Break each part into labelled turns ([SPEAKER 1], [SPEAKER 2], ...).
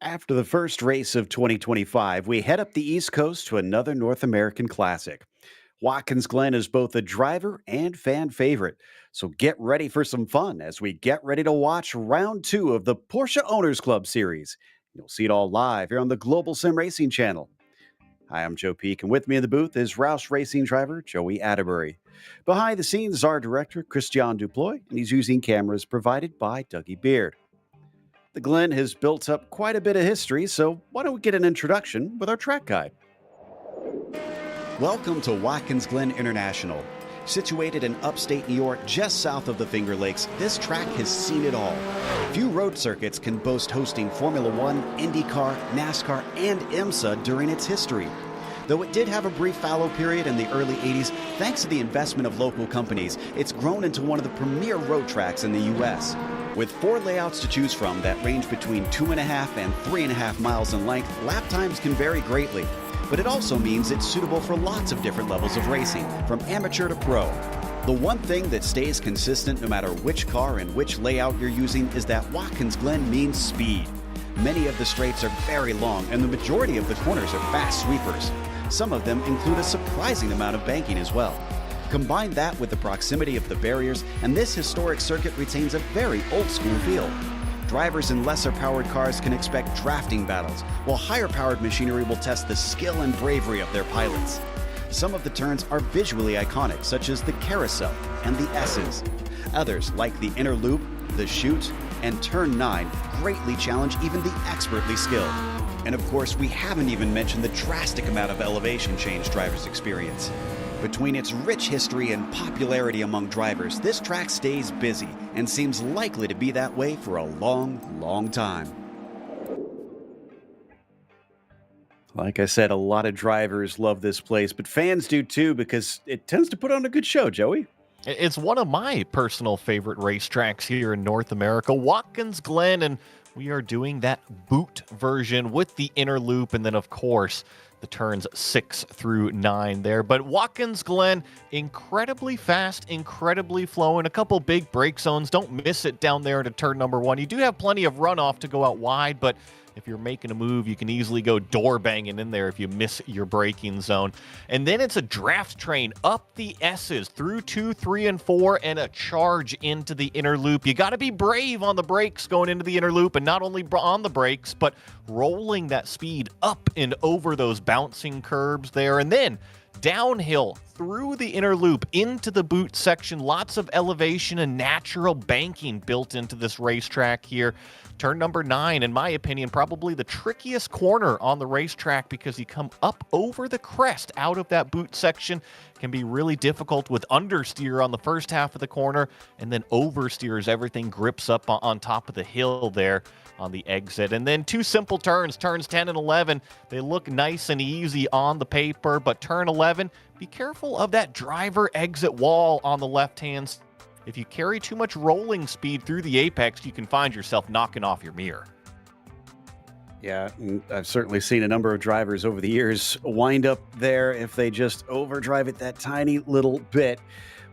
[SPEAKER 1] After the first race of 2025, we head up the East Coast to another North American classic. Watkins Glen is both a driver and fan favorite, so get ready for some fun as we get ready to watch round two of the Porsche Owners Club series. You'll see it all live here on the Global Sim Racing Channel. Hi, I'm Joe Peak, and with me in the booth is Roush Racing driver Joey Atterbury. Behind the scenes is our director, Christian Duploy, and he's using cameras provided by Dougie Beard. The Glen has built up quite a bit of history, so why don't we get an introduction with our track guide? Welcome to Watkins Glen International. Situated in upstate New York, just south of the Finger Lakes, this track has seen it all. Few road circuits can boast hosting Formula One, IndyCar, NASCAR, and IMSA during its history. Though it did have a brief fallow period in the early 80s, thanks to the investment of local companies, it's grown into one of the premier road tracks in the U.S. With 4 layouts to choose from that range between 2.5 and 3.5 miles in length, lap times can vary greatly. But it also means it's suitable for lots of different levels of racing, from amateur to pro. The one thing that stays consistent no matter which car and which layout you're using is that Watkins Glen means speed. Many of the straights are very long, and the majority of the corners are fast sweepers. Some of them include a surprising amount of banking as well. Combine that with the proximity of the barriers, and this historic circuit retains a very old-school feel. Drivers in lesser-powered cars can expect drafting battles, while higher-powered machinery will test the skill and bravery of their pilots. Some of the turns are visually iconic, such as the carousel and the S's. Others, like the inner loop, the chute, and turn 9, greatly challenge even the expertly skilled. And of course, we haven't even mentioned the drastic amount of elevation change drivers experience. Between its rich history and popularity among drivers, this track stays busy and seems likely to be that way for a long, long time. Like I said, a lot of drivers love this place, but fans do too because it tends to put on a good show, Joey.
[SPEAKER 2] It's one of my personal favorite racetracks here in North America, Watkins Glen, and we are doing that boot version with the inner loop and then, of course, the turns 6 through 9 there. But Watkins Glen, incredibly fast, incredibly flowing, a couple big brake zones. Don't miss it down there into turn number 1. You do have plenty of runoff to go out wide, but if you're making a move, you can easily go door banging in there if you miss your braking zone. And then it's a draft train up the S's through 2, 3, and 4 and a charge into the inner loop. You got to be brave on the brakes going into the inner loop, and not only on the brakes, but rolling that speed up and over those bouncing curbs there. And then downhill through the inner loop into the boot section. Lots of elevation and natural banking built into this racetrack here. Turn number 9, in my opinion, probably the trickiest corner on the racetrack because you come up over the crest out of that boot section. Can be really difficult with understeer on the first half of the corner, and then oversteer as everything grips up on top of the hill there on the exit. And then 2 simple turns, turns 10 and 11. They look nice and easy on the paper, but turn 11, be careful of that driver exit wall on the left-hand side. If you carry too much rolling speed through the apex, you can find yourself knocking off your mirror.
[SPEAKER 1] Yeah, I've certainly seen a number of drivers over the years wind up there if they just overdrive it that tiny little bit.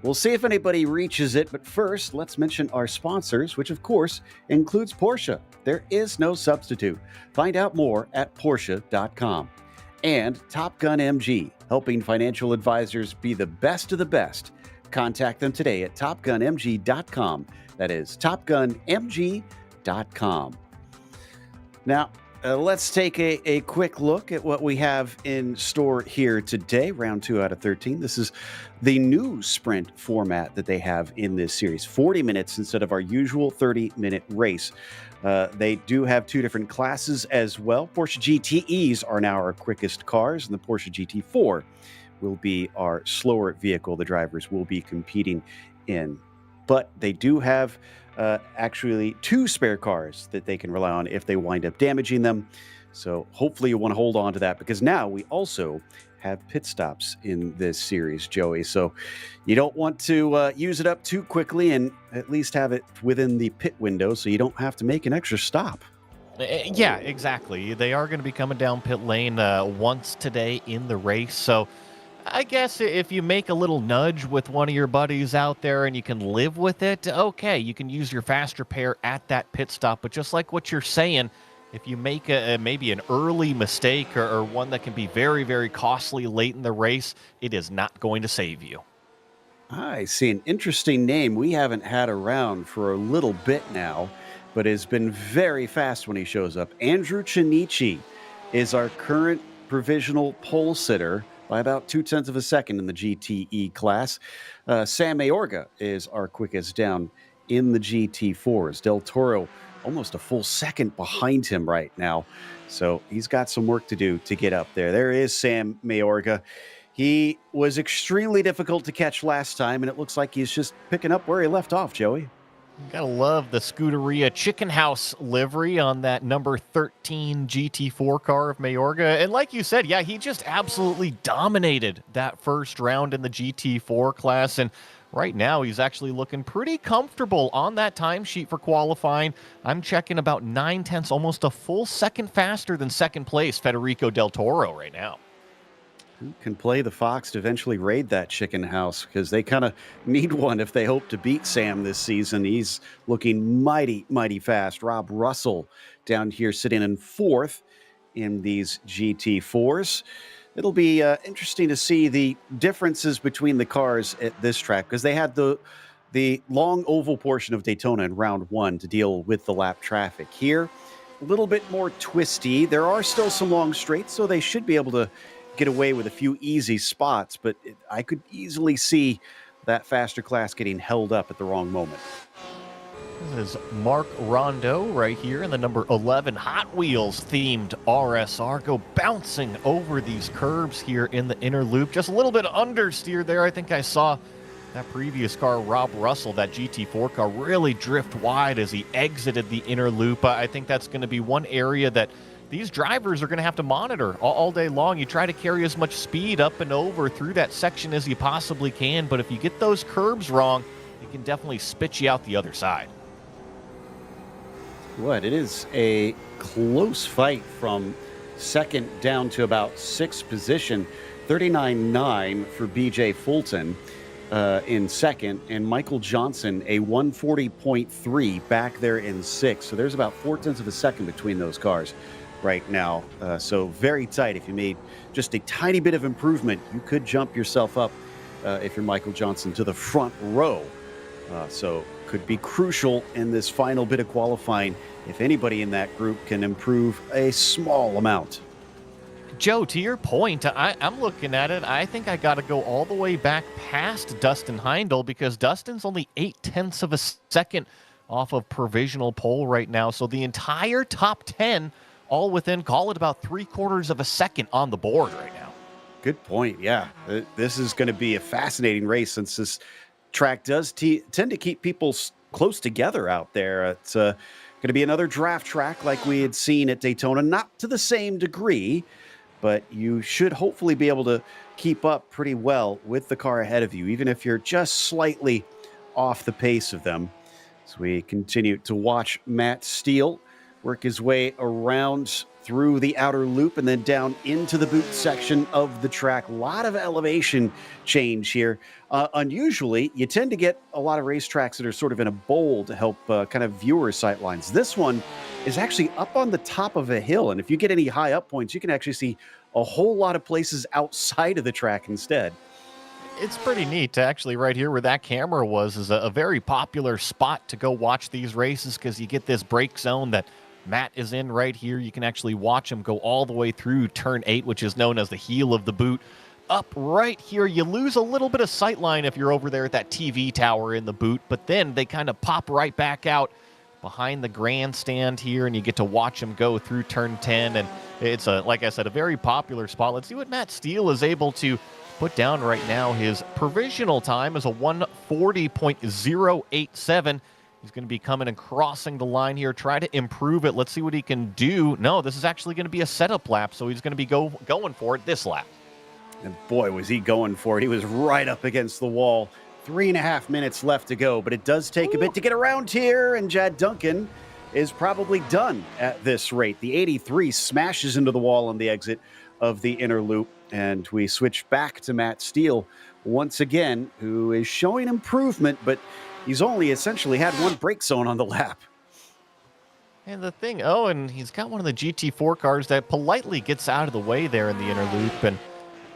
[SPEAKER 1] We'll see if anybody reaches it, but first, let's mention our sponsors, which of course includes Porsche. There is no substitute. Find out more at Porsche.com. And Top Gun MG, helping financial advisors be the best of the best. Contact them today at topgunmg.com. That is topgunmg.com. Now, let's take a quick look at what we have in store here today, round 2 out of 13. This is the new sprint format that they have in this series, 40 minutes instead of our usual 30-minute race. They do have 2 different classes as well. Porsche GTEs are now our quickest cars, and the Porsche GT4 will be our slower vehicle the drivers will be competing in. But they do have actually 2 spare cars that they can rely on if they wind up damaging them. So hopefully you want to hold on to that, because now we also have pit stops in this series, Joey. So you don't want to use it up too quickly, and at least have it within the pit window so you don't have to make an extra stop.
[SPEAKER 2] Yeah, exactly. They are going to be coming down pit lane once today in the race. So I guess if you make a little nudge with one of your buddies out there and you can live with it, okay, you can use your fast repair at that pit stop. But just like what you're saying, if you make maybe an early mistake or one that can be very, very costly late in the race, it is not going to save you.
[SPEAKER 1] I see an interesting name we haven't had around for a little bit now, but has been very fast when he shows up. Andrew Chinichi is our current provisional pole sitter by about 0.2 of a second in the GTE class. Sam Mayorga is our quickest down in the GT4s. Del Toro almost a full second behind him right now. So he's got some work to do to get up there. There is Sam Mayorga. He was extremely difficult to catch last time, and it looks like he's just picking up where he left off, Joey.
[SPEAKER 2] You gotta love the Scuderia Chicken House livery on that number 13 GT4 car of Mayorga. And like you said, yeah, he just absolutely dominated that first round in the GT4 class. And right now, he's actually looking pretty comfortable on that timesheet for qualifying. I'm checking about 9/10, almost a full second faster than second place Federico Del Toro right now.
[SPEAKER 1] Who can play the Fox to eventually raid that chicken house? Because they kind of need one if they hope to beat Sam this season. He's looking mighty, mighty fast. Rob Russell down here sitting in fourth in these GT4s. It'll be interesting to see the differences between the cars at this track, because they had the long oval portion of Daytona in round one to deal with the lap traffic. Here, a little bit more twisty. There are still some long straights, so they should be able to get away with a few easy spots, but I could easily see that faster class getting held up at the wrong moment.
[SPEAKER 2] This is Mark Rondo right here in the number 11 Hot Wheels themed RSR. Go bouncing over these curbs here in the inner loop. Just a little bit understeer there. I think I saw that previous car, Rob Russell, that GT4 car, really drift wide as he exited the inner loop. I think that's going to be one area that these drivers are going to have to monitor all day long. You try to carry as much speed up and over through that section as you possibly can, but if you get those curbs wrong, it can definitely spit you out the other side.
[SPEAKER 1] It is a close fight from second down to about sixth position. 39.9 for BJ Fulton in second, and Michael Johnson a 140.3 back there in sixth. So there's about 0.4 of a second between those cars right now. So very tight. If you made just a tiny bit of improvement, you could jump yourself up if you're Michael Johnson to the front row. So could be crucial in this final bit of qualifying if anybody in that group can improve a small amount.
[SPEAKER 2] Joe, to your point, I'm looking at it. I think I got to go all the way back past Dustin Heindel, because Dustin's only 0.8 of a second off of provisional pole right now. So the entire top 10 all within, call it about 3/4 of a second on the board right now.
[SPEAKER 1] Good point. Yeah, this is going to be a fascinating race, since this track does tend to keep people close together out there. It's going to be another draft track like we had seen at Daytona, not to the same degree, but you should hopefully be able to keep up pretty well with the car ahead of you, even if you're just slightly off the pace of them. As we continue to watch Matt Steele work his way around through the outer loop and then down into the boot section of the track. A lot of elevation change here. Unusually, you tend to get a lot of racetracks that are sort of in a bowl to help kind of viewer sight lines. This one is actually up on the top of a hill, and if you get any high up points, you can actually see a whole lot of places outside of the track instead.
[SPEAKER 2] It's pretty neat. Actually, right here where that camera was is a very popular spot to go watch these races, because you get this break zone that Matt is in right here. You can actually watch him go all the way through turn 8, which is known as the heel of the boot. Up right here, you lose a little bit of sight line if you're over there at that TV tower in the boot, but then they kind of pop right back out behind the grandstand here, and you get to watch him go through turn 10, and it's, like I said, a very popular spot. Let's see what Matt Steele is able to put down right now. His provisional time is a 140.087. He's going to be coming and crossing the line here, try to improve it. Let's see what he can do. No, this is actually going to be a setup lap, so he's going to be going for it this lap.
[SPEAKER 1] And boy, was he going for it. He was right up against the wall. 3.5 minutes left to go, but it does take a bit to get around here, and Jad Duncan is probably done at this rate. The 83 smashes into the wall on the exit of the inner loop, and we switch back to Matt Steele once again, who is showing improvement, but he's only essentially had one brake zone on the lap.
[SPEAKER 2] And the thing, and he's got one of the GT4 cars that politely gets out of the way there in the inner loop. And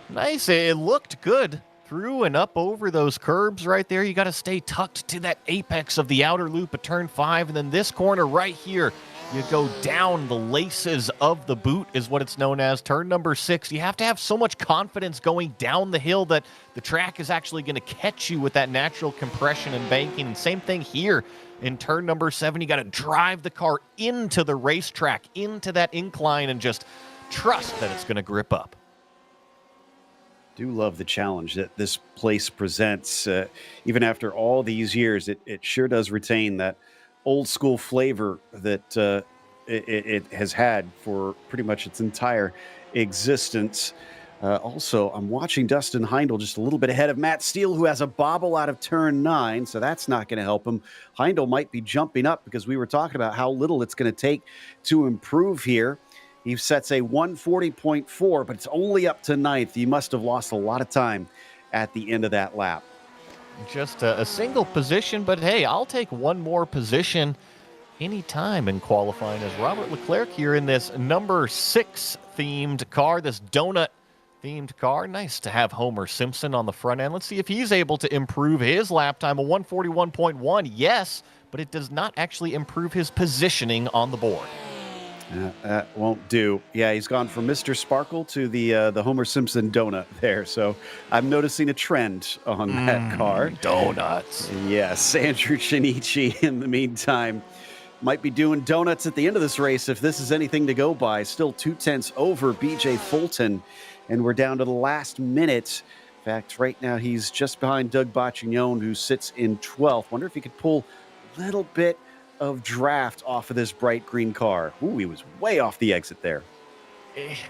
[SPEAKER 2] nice, it looked good through and up over those curbs right there. You got to stay tucked to that apex of the outer loop at turn 5. And then this corner right here, you go down the laces of the boot is what it's known as. Turn number 6. You have to have so much confidence going down the hill that the track is actually going to catch you with that natural compression and banking. And same thing here in turn number 7. You got to drive the car into the racetrack, into that incline, and just trust that it's going to grip up.
[SPEAKER 1] Do love the challenge that this place presents. Even after all these years, it sure does retain that old school flavor that it has had for pretty much its entire existence. Also, I'm watching Dustin Heindel just a little bit ahead of Matt Steele, who has a bobble out of turn 9, so that's not going to help him. Heindel might be jumping up because we were talking about how little it's going to take to improve here. He sets a 140.4, but it's only up to 9th. He must have lost a lot of time at the end of that lap.
[SPEAKER 2] Just a single position, but hey, I'll take one more position anytime in qualifying as Robert Leclerc here in this number 6 themed car, this donut themed car. Nice to have Homer Simpson on the front end. Let's see if he's able to improve his lap time, a 141.1. Yes, but it does not actually improve his positioning on the board.
[SPEAKER 1] That won't do. Yeah, he's gone from Mr. Sparkle to the Homer Simpson donut there. So I'm noticing a trend on that car.
[SPEAKER 2] Donuts.
[SPEAKER 1] Yes, Andrew Shinichi in the meantime might be doing donuts at the end of this race if this is anything to go by. Still 2/10 over BJ Fulton, and we're down to the last minute. In fact, right now he's just behind Doug Bacchignon, who sits in 12th. Wonder if he could pull a little bit of draft off of this bright green car. Ooh, he was way off the exit there.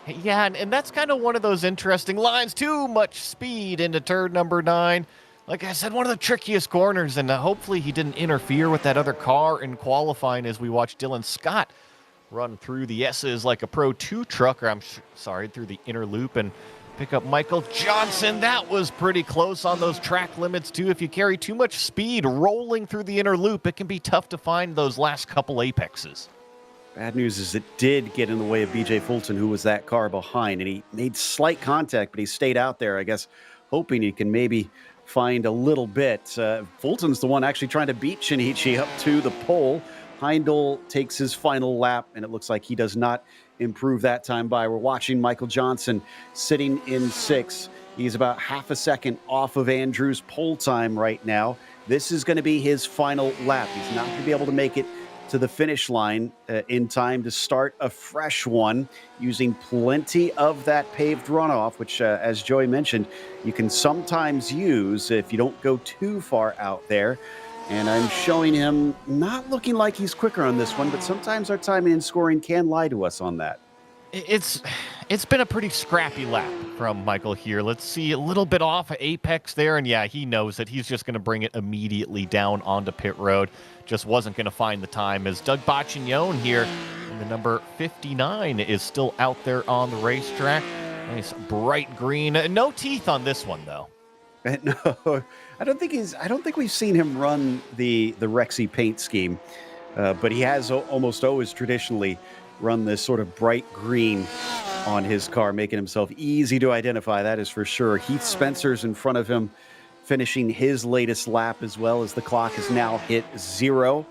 [SPEAKER 2] Yeah, and that's kind of one of those interesting lines. Too much speed into turn number 9. Like I said, one of the trickiest corners, and hopefully he didn't interfere with that other car in qualifying as we watch Dylan Scott run through the S's like a Pro 2 truck, or through the inner loop and pick up Michael Johnson. That was pretty close on those track limits, too. If you carry too much speed rolling through the inner loop, it can be tough to find those last couple apexes.
[SPEAKER 1] Bad news is it did get in the way of BJ Fulton, who was that car behind, and he made slight contact, but he stayed out there, I guess, hoping he can maybe find a little bit. Fulton's the one actually trying to beat Shinichi up to the pole. Heindel takes his final lap, and it looks like he does not improve that time by. We're watching Michael Johnson sitting in 6th. He's about half a second off of Andrew's pole time right now. This is going to be his final lap. He's not going to be able to make it to the finish line in time to start a fresh one, using plenty of that paved runoff, which, as Joey mentioned, you can sometimes use if you don't go too far out there. And I'm showing him not looking like he's quicker on this one, but sometimes our timing and scoring can lie to us on that.
[SPEAKER 2] It's been a pretty scrappy lap from Michael here. Let's see, a little bit off of apex there, and yeah, he knows that he's just going to bring it immediately down onto pit road. Just wasn't going to find the time as Doug Bacchignon here in the number 59 is still out there on the racetrack. Nice bright green. No teeth on this one, though.
[SPEAKER 1] No, I don't think we've seen him run the Rexy paint scheme, but he has almost always traditionally run this sort of bright green on his car, making himself easy to identify. That is for sure. Heath Spencer's in front of him, finishing his latest lap as well, as the clock has now hit 0.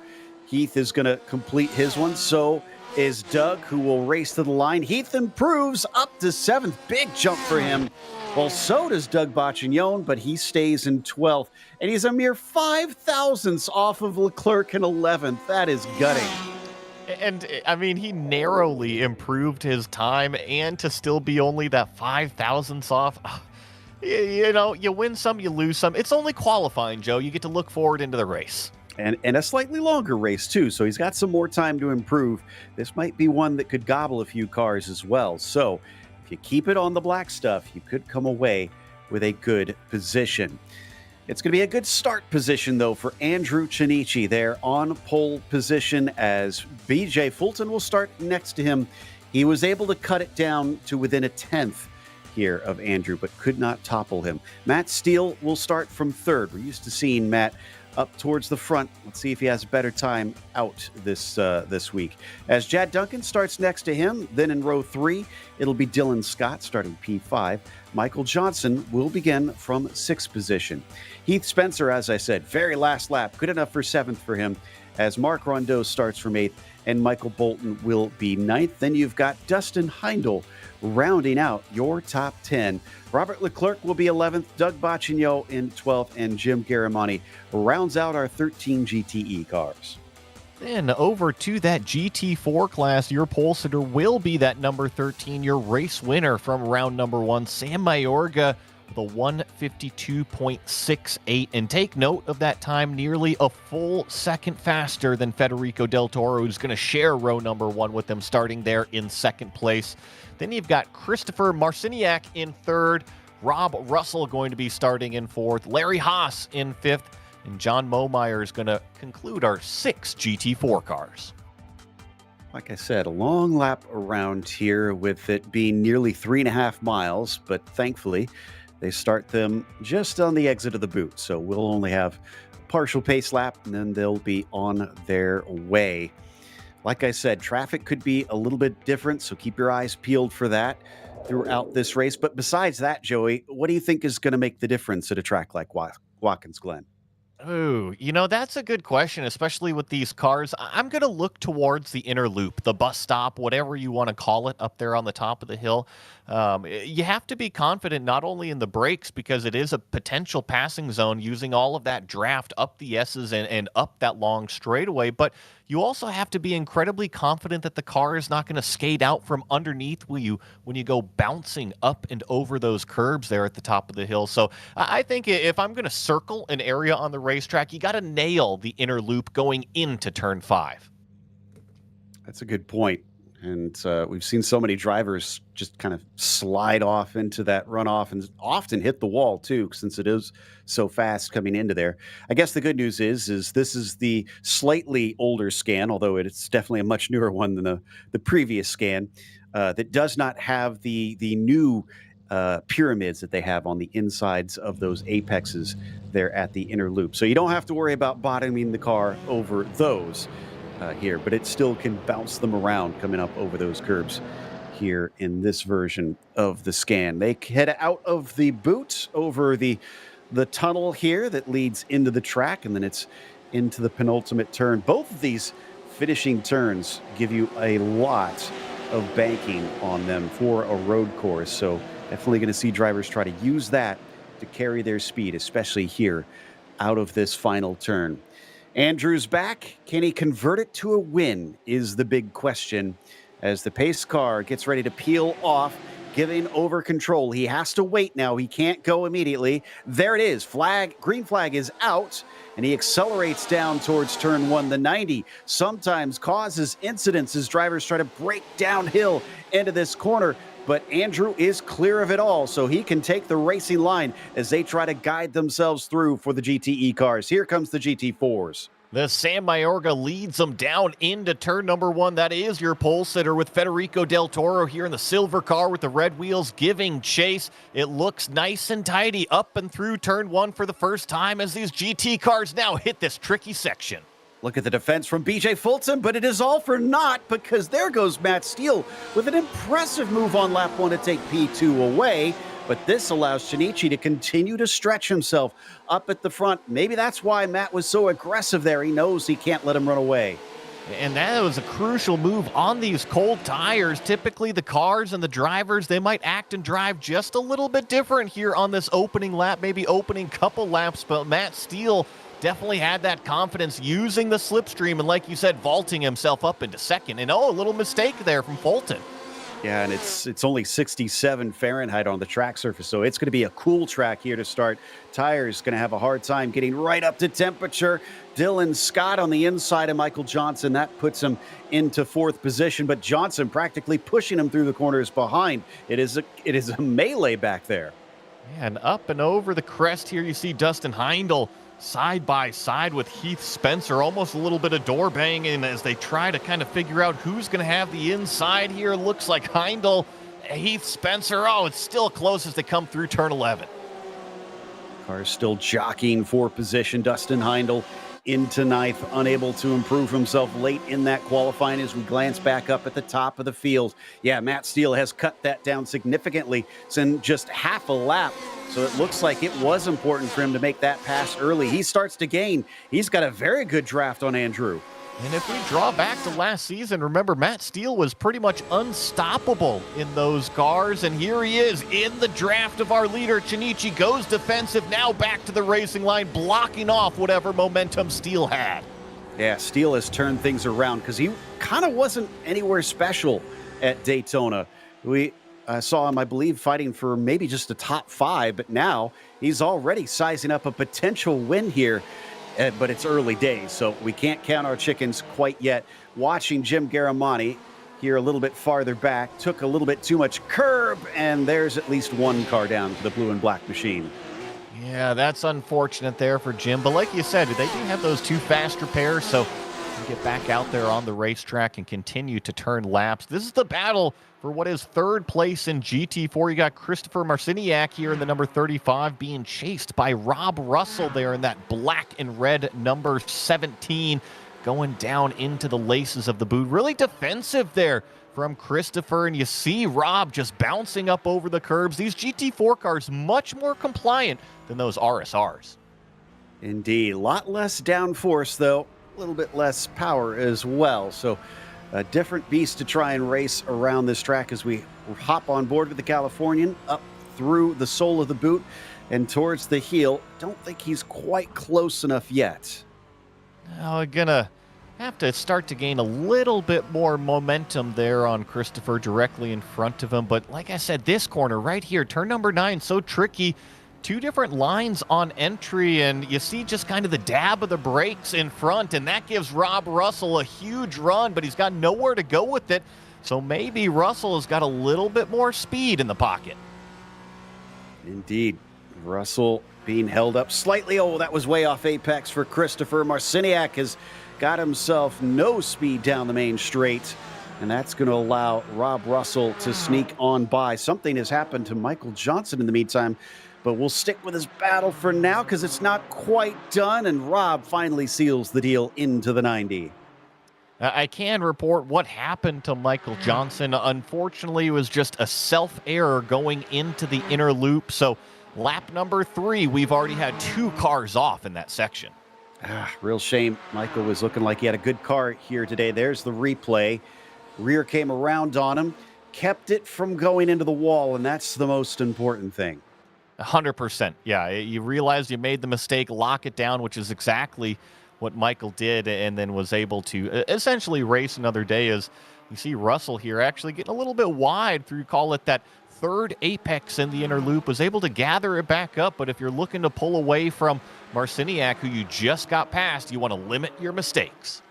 [SPEAKER 1] Heath is going to complete his one. So is Doug, who will race to the line. Heath improves up to 7th. Big jump for him. Well, so does Doug Bacchignon, but he stays in 12th. And he's a mere 5 thousandths off of Leclerc in 11th. That is gutting.
[SPEAKER 2] And, I mean, he narrowly improved his time, and to still be only that 5 thousandths off. You know, you win some, you lose some. It's only qualifying, Joe. You get to look forward into the race.
[SPEAKER 1] And a slightly longer race, too, so he's got some more time to improve. This might be one that could gobble a few cars as well. So if you keep it on the black stuff, you could come away with a good position. It's going to be a good start position, though, for Andrew Chinichi there on pole position, as BJ Fulton will start next to him. He was able to cut it down to within a 10th here of Andrew, but could not topple him. Matt Steele will start from 3rd. We're used to seeing Matt up towards the front. Let's see if he has a better time out this week. As Jad Duncan starts next to him, then in row 3, it'll be Dylan Scott starting P5. Michael Johnson will begin from 6th position. Heath Spencer, as I said, very last lap, good enough for 7th for him, as Mark Rondeau starts from 8th, and Michael Bolton will be 9th. Then you've got Dustin Heindel rounding out your top 10. Robert Leclerc will be 11th, Doug Bacchigno in 12th, and Jim Garamani rounds out our 13 GTE cars.
[SPEAKER 2] Then over to that GT4 class, your pole sitter will be that number 13, your race winner from round number 1, Sam Mayorga, with a 152.68. And take note of that time, nearly a full second faster than Federico Del Toro, who's going to share row number 1 with them, starting there in 2nd place. Then you've got Christopher Marciniak in 3rd, Rob Russell going to be starting in 4th, Larry Haas in 5th, and John Momeyer is going to conclude our 6 GT4 cars.
[SPEAKER 1] Like I said, a long lap around here with it being nearly 3.5 miles, but thankfully they start them just on the exit of the boot. So we'll only have a partial pace lap and then they'll be on their way. Like I said, traffic could be a little bit different, so keep your eyes peeled for that throughout this race. But besides that, Joey, what do you think is going to make the difference at a track like Watkins Glen?
[SPEAKER 2] Oh, that's a good question, especially with these cars. I'm going to look towards the inner loop, the bus stop, whatever you want to call it, up there on the top of the hill. You have to be confident not only in the brakes, because it is a potential passing zone using all of that draft up the S's and up that long straightaway, but you also have to be incredibly confident that the car is not going to skate out from underneath when you go bouncing up and over those curbs there at the top of the hill. So I think if I'm going to circle an area on the racetrack, you got to nail the inner loop going into turn 5.
[SPEAKER 1] That's a good point. And we've seen so many drivers just kind of slide off into that runoff and often hit the wall too, since it is so fast coming into there. I guess the good news is this is the slightly older scan, although it's definitely a much newer one than the previous scan, that does not have the new pyramids that they have on the insides of those apexes there at the inner loop. So you don't have to worry about bottoming the car over those here, but it still can bounce them around coming up over those curbs here in this version of the scan. They head out of the boot over the tunnel here that leads into the track, and then it's into the penultimate turn. Both of these finishing turns give you a lot of banking on them for a road course, so definitely going to see drivers try to use that to carry their speed, especially here out of this final turn. Andrew's back. Can he convert it to a win is the big question as the pace car gets ready to peel off, giving over control. He has to wait now. He can't go immediately. There it is. Green flag is out, and he accelerates down towards turn 1. The 90 sometimes causes incidents as drivers try to break downhill into this corner, but Andrew is clear of it all, so he can take the racing line as they try to guide themselves through for the GTE cars. Here comes the GT4s.
[SPEAKER 2] The Sam Mayorga leads them down into turn number 1. That is your pole sitter with Federico Del Toro here in the silver car with the red wheels giving chase. It looks nice and tidy up and through turn 1 for the first time as these GT cars now hit this tricky section.
[SPEAKER 1] Look at the defense from BJ Fulton, but it is all for naught because there goes Matt Steele with an impressive move on lap 1 to take P2 away. But this allows Shinichi to continue to stretch himself up at the front. Maybe that's why Matt was so aggressive there. He knows he can't let him run away.
[SPEAKER 2] And that was a crucial move on these cold tires. Typically, the cars and the drivers, they might act and drive just a little bit different here on this opening lap, maybe opening couple laps. But Matt Steele definitely had that confidence using the slipstream and, like you said, vaulting himself up into second. And, a little mistake there from Fulton.
[SPEAKER 1] Yeah, and it's only 67 Fahrenheit on the track surface, so it's going to be a cool track here to start. Tires going to have a hard time getting right up to temperature. Dylan Scott on the inside of Michael Johnson. That puts him into 4th position, but Johnson practically pushing him through the corners behind. It is a melee back there.
[SPEAKER 2] And up and over the crest here, you see Dustin Heindel side by side with Heath Spencer, almost a little bit of door banging as they try to kind of figure out who's going to have the inside here. Looks like Heindel, Heath Spencer. It's still close as they come through turn 11.
[SPEAKER 1] Cars still jockeying for position. Dustin Heindel into ninth, unable to improve himself late in that qualifying as we glance back up at the top of the field. Yeah, Matt Steele has cut that down significantly. It's in just half a lap. So it looks like it was important for him to make that pass early. He starts to gain. He's got a very good draft on Andrew.
[SPEAKER 2] And if we draw back to last season, remember, Matt Steele was pretty much unstoppable in those cars. And here he is in the draft of our leader. Chinichi goes defensive, now back to the racing line, blocking off whatever momentum Steele had.
[SPEAKER 1] Yeah, Steele has turned things around because he kind of wasn't anywhere special at Daytona. We saw him, I believe, fighting for maybe just a top 5, but now he's already sizing up a potential win here. But it's early days, so we can't count our chickens quite yet. Watching Jim Garamani here a little bit farther back, took a little bit too much curb, and there's at least one car down to the blue and black machine.
[SPEAKER 2] Yeah, that's unfortunate there for Jim. But like you said, they do have those 2 fast repairs, so get back out there on the racetrack and continue to turn laps. This is the battle for what is 3rd place in GT4. You got Christopher Marciniak here in the number 35 being chased by Rob Russell there in that black and red number 17 going down into the laces of the boot. Really defensive there from Christopher, and you see Rob just bouncing up over the curbs. These GT4 cars much more compliant than those RSRs.
[SPEAKER 1] Indeed. A lot less downforce, though. A little bit less power as well. So a different beast to try and race around this track as we hop on board with the Californian up through the sole of the boot and towards the heel. Don't think he's quite close enough yet.
[SPEAKER 2] Now we're gonna have to start to gain a little bit more momentum there on Christopher directly in front of him. But like I said, this corner right here, turn number 9, so tricky. 2 different lines on entry, and you see just kind of the dab of the brakes in front, and that gives Rob Russell a huge run, but he's got nowhere to go with it. So maybe Russell has got a little bit more speed in the pocket.
[SPEAKER 1] Indeed. Russell being held up slightly. Oh, that was way off apex for Christopher. Marciniak has got himself no speed down the main straight, and that's going to allow Rob Russell to sneak on by. Something has happened to Michael Johnson in the meantime, but we'll stick with his battle for now because it's not quite done, and Rob finally seals the deal into the 90.
[SPEAKER 2] I can report what happened to Michael Johnson. Unfortunately, it was just a self-error going into the inner loop. So lap number 3, we've already had 2 cars off in that section.
[SPEAKER 1] Real shame. Michael was looking like he had a good car here today. There's the replay. Rear came around on him, kept it from going into the wall, and that's the most important thing.
[SPEAKER 2] 100%. Yeah, you realize you made the mistake, lock it down, which is exactly what Michael did, and then was able to essentially race another day. As you see Russell here actually getting a little bit wide through, call it that 3rd apex in the inner loop, was able to gather it back up. But if you're looking to pull away from Marciniak, who you just got past, you want to limit your mistakes.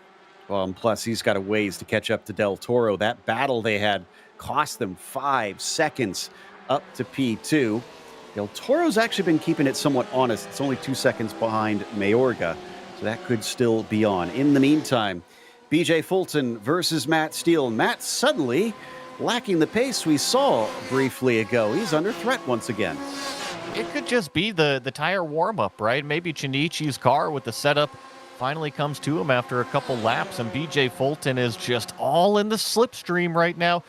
[SPEAKER 1] Well, and plus he's got a ways to catch up to Del Toro. That battle they had cost them 5 seconds up to P2. Del Toro's actually been keeping it somewhat honest. It's only 2 seconds behind Mayorga, so that could still be on. In the meantime, BJ Fulton versus Matt Steele. Matt suddenly lacking the pace we saw briefly ago. He's under threat once again.
[SPEAKER 2] It could just be the tire warm-up, right? Maybe Chinichi's car with the setup finally comes to him after a couple laps, and BJ Fulton is just all in the slipstream right now.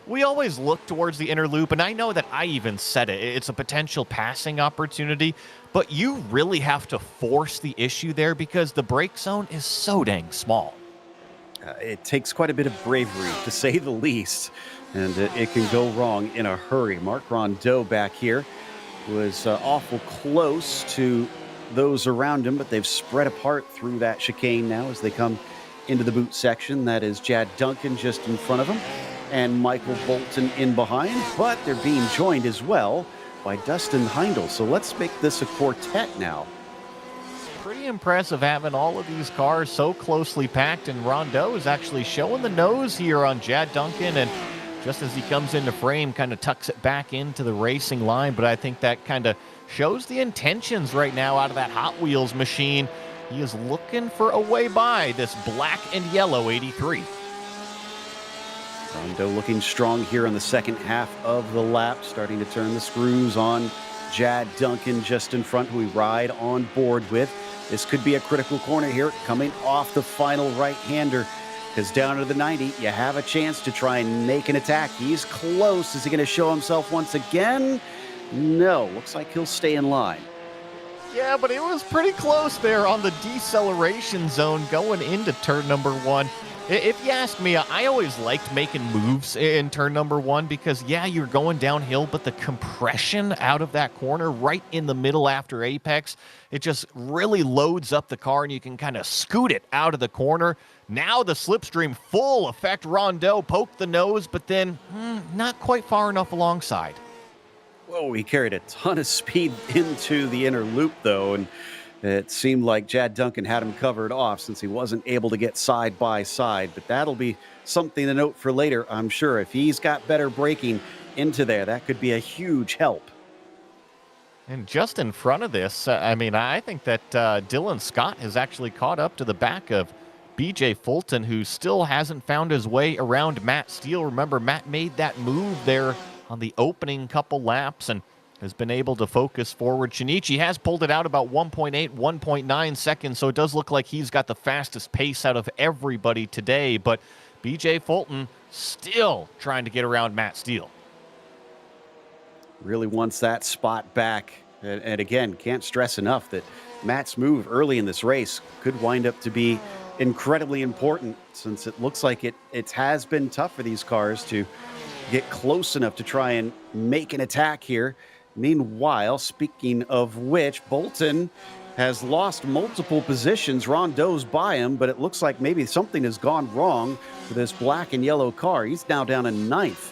[SPEAKER 2] We always look towards the inner loop, and I know that I even said it. It's a potential passing opportunity, but you really have to force the issue there because the brake zone is so dang small.
[SPEAKER 1] It takes quite a bit of bravery, to say the least, and it can go wrong in a hurry. Mark Rondeau back here was awful close to those around him, but they've spread apart through that chicane now as they come into the boot section. That is Chad Duncan just in front of him, and Michael Bolton in behind, but they're being joined as well by Dustin Heindel. So let's make this a quartet now.
[SPEAKER 2] Pretty impressive having all of these cars so closely packed, and Rondeau is actually showing the nose here on Chad Duncan, and just as he comes into frame, kind of tucks it back into the racing line. But I think that kind of shows the intentions right now out of that Hot Wheels machine. He is looking for a way by this black and yellow 83.
[SPEAKER 1] Rondeau looking strong here in the second half of the lap, starting to turn the screws on Jad Duncan just in front, who we ride on board with. This could be a critical corner here, coming off the final right-hander, because down to the 90, you have a chance to try and make an attack. He's close. Is he going to show himself once again? No. Looks like he'll stay in line.
[SPEAKER 2] Yeah, but it was pretty close there on the deceleration zone going into turn number 1. If you ask me, I always liked making moves in turn number 1 because, yeah, you're going downhill, but the compression out of that corner right in the middle after apex, it just really loads up the car and you can kind of scoot it out of the corner. Now the slipstream full effect. Rondeau poked the nose, but then not quite far enough alongside.
[SPEAKER 1] Whoa, he carried a ton of speed into the inner loop, though, and it seemed like Jad Duncan had him covered off since he wasn't able to get side by side. But that'll be something to note for later, I'm sure. If he's got better braking into there, that could be a huge help.
[SPEAKER 2] And just in front of this, I think that Dylan Scott has actually caught up to the back of BJ Fulton, who still hasn't found his way around Matt Steele. Remember, Matt made that move there on the opening couple laps and has been able to focus forward. Shinichi has pulled it out about 1.8, 1.9 seconds, so it does look like he's got the fastest pace out of everybody today, but BJ Fulton still trying to get around Matt Steele.
[SPEAKER 1] Really wants that spot back. And again, can't stress enough that Matt's move early in this race could wind up to be incredibly important, since it looks like it has been tough for these cars to get close enough to try and make an attack here. Meanwhile, speaking of which, Bolton has lost multiple positions. Rondeau's by him, but it looks like maybe something has gone wrong for this black and yellow car. He's now down in 9th.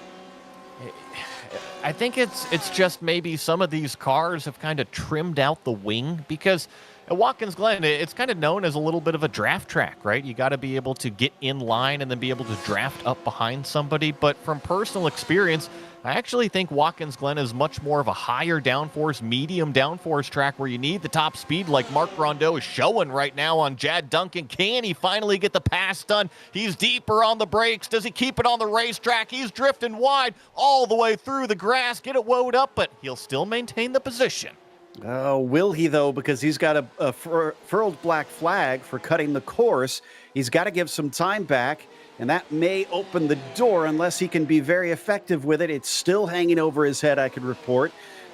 [SPEAKER 2] I think it's just maybe some of these cars have kind of trimmed out the wing, because at Watkins Glen, it's kind of known as a little bit of a draft track, right? You got to be able to get in line and then be able to draft up behind somebody. But from personal experience, I actually think Watkins Glen is much more of a higher downforce, medium downforce track where you need the top speed like Mark Rondeau is showing right now on Jad Duncan. Can he finally get the pass done? He's deeper on the brakes. Does he keep it on the racetrack? He's drifting wide all the way through the grass. Get it woed up, but he'll still maintain the position.
[SPEAKER 1] Will he, though? Because he's got a furled black flag for cutting the course. He's got to give some time back, and that may open the door unless he can be very effective with it. It's still hanging over his head, I could report,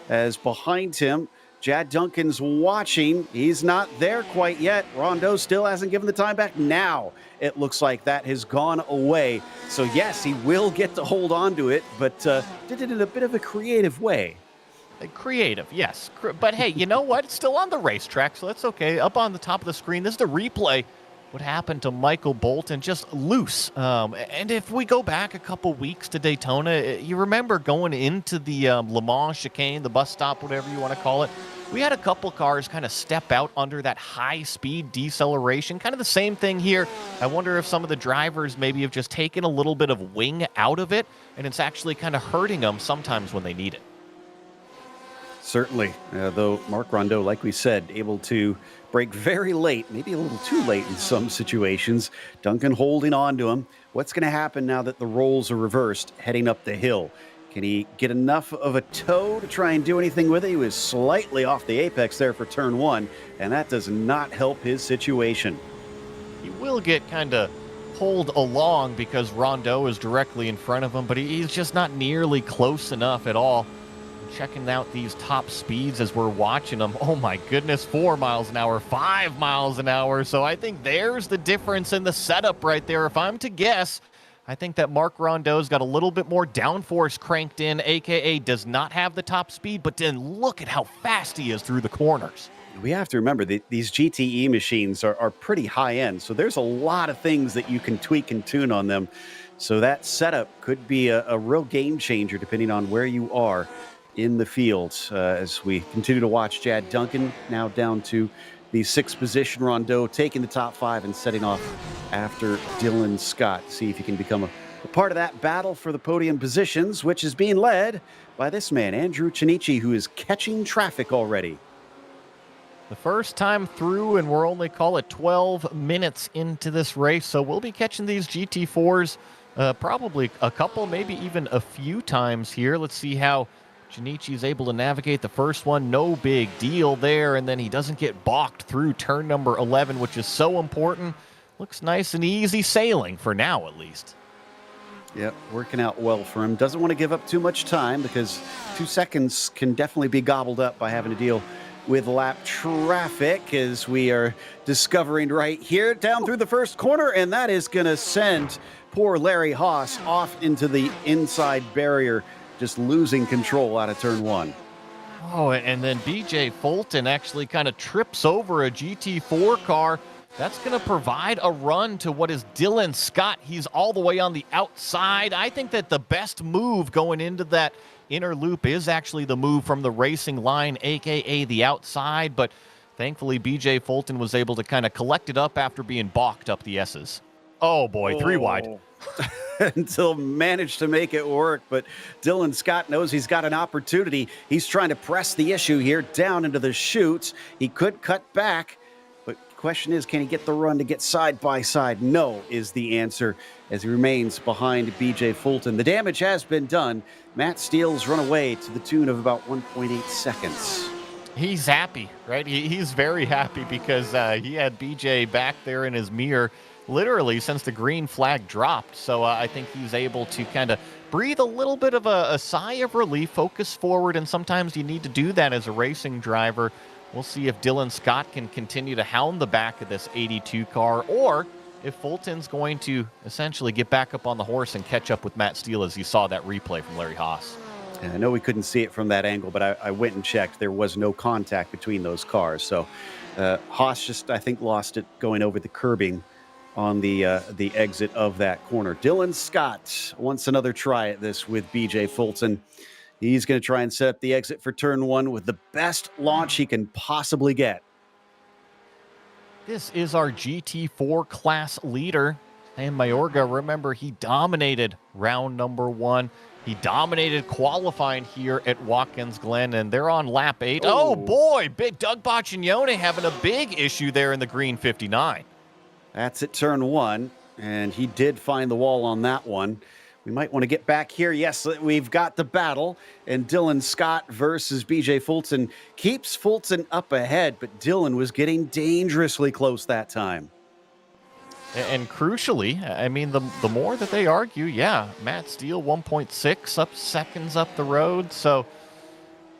[SPEAKER 1] as behind him, Jad Duncan's watching. He's not there quite yet. Rondeau still hasn't given the time back. Now it looks like that has gone away. So, yes, he will get to hold on to it, but did it in a bit of a creative way.
[SPEAKER 2] Creative, yes. But hey, you know what? It's still on the racetrack, so that's okay. Up on the top of the screen, this is the replay. What happened to Michael Bolton, just loose. And if we go back a couple weeks to Daytona, you remember going into the Le Mans chicane, the bus stop, whatever you want to call it, we had a couple cars kind of step out under that high-speed deceleration. Kind of the same thing here. I wonder if some of the drivers maybe have just taken a little bit of wing out of it, and it's actually kind of hurting them sometimes when they need it.
[SPEAKER 1] Certainly, though Mark Rondeau, like we said, able to break very late, maybe a little too late in some situations. Duncan holding on to him. What's going to happen now that the roles are reversed heading up the hill? Can he get enough of a toe to try and do anything with it? He was slightly off the apex there for turn 1, and that does not help his situation.
[SPEAKER 2] He will get kind of pulled along because Rondeau is directly in front of him, but he's just not nearly close enough at all. Checking out these top speeds as we're watching them. Oh my goodness, 4 miles an hour, 5 miles an hour. So I think there's the difference in the setup right there. If I'm to guess, I think that Mark Rondeau's got a little bit more downforce cranked in, aka does not have the top speed, but then look at how fast he is through the corners.
[SPEAKER 1] We have to remember that these GTE machines are pretty high end, so there's a lot of things that you can tweak and tune on them. So that setup could be a real game changer depending on where you are in the field. As we continue to watch Jad Duncan now down to the 6th position. Rondeau taking the top 5 and setting off after Dylan Scott. See if he can become a part of that battle for the podium positions, which is being led by this man, Andrew Chinichi, who is catching traffic already.
[SPEAKER 2] The first time through, and we're only, call it 12 minutes into this race, so we'll be catching these GT4s probably a couple, maybe even a few times here. Let's see how Junichi's able to navigate the first one, no big deal there, and then he doesn't get balked through turn number 11, which is so important. Looks nice and easy sailing for now, at least.
[SPEAKER 1] Yep, working out well for him. Doesn't want to give up too much time because 2 seconds can definitely be gobbled up by having to deal with lap traffic, as we are discovering right here down through the first corner, and that is going to send poor Larry Haas off into the inside barrier, just losing control out of turn 1.
[SPEAKER 2] Oh, and then BJ Fulton actually kind of trips over a GT4 car. That's going to provide a run to what is Dylan Scott. He's all the way on the outside. I think that the best move going into that inner loop is actually the move from the racing line, a.k.a. the outside. But thankfully, BJ Fulton was able to kind of collect it up after being balked up the S's. Oh, boy, 3 wide.
[SPEAKER 1] Until managed to make it work, but Dylan Scott knows he's got an opportunity. He's trying to press the issue here down into the chutes. He could cut back, but the question is, can he get the run to get side by side? No is the answer, as he remains behind BJ Fulton. The damage has been done. Matt Steele's run away to the tune of about 1.8 seconds.
[SPEAKER 2] He's happy, right? He's very happy because he had BJ back there in his mirror literally since the green flag dropped. So I think he's able to kind of breathe a little bit of a sigh of relief, focus forward, and sometimes you need to do that as a racing driver. We'll see if Dylan Scott can continue to hound the back of this 82 car, or if Fulton's going to essentially get back up on the horse and catch up with Matt Steele, as you saw that replay from Larry Haas.
[SPEAKER 1] And I know we couldn't see it from that angle, but I went and checked. There was no contact between those cars. So Haas just, I think, lost it going over the curbing on the exit of that corner. Dylan Scott wants another try at this with BJ Fulton. He's going to try and set up the exit for turn 1 with the best launch he can possibly get.
[SPEAKER 2] This is our GT4 class leader, and Mayorga. Remember, he dominated round number 1. He dominated qualifying here at Watkins Glen, and they're on lap 8. Oh boy, big Doug Boccignone having a big issue there in the green 59.
[SPEAKER 1] That's at turn 1, and he did find the wall on that one. We might want to get back here. Yes, we've got the battle, and Dylan Scott versus BJ Fulton keeps Fulton up ahead, but Dylan was getting dangerously close that time.
[SPEAKER 2] And crucially, I mean, the more that they argue, yeah, Matt Steele 1.6 up seconds up the road. So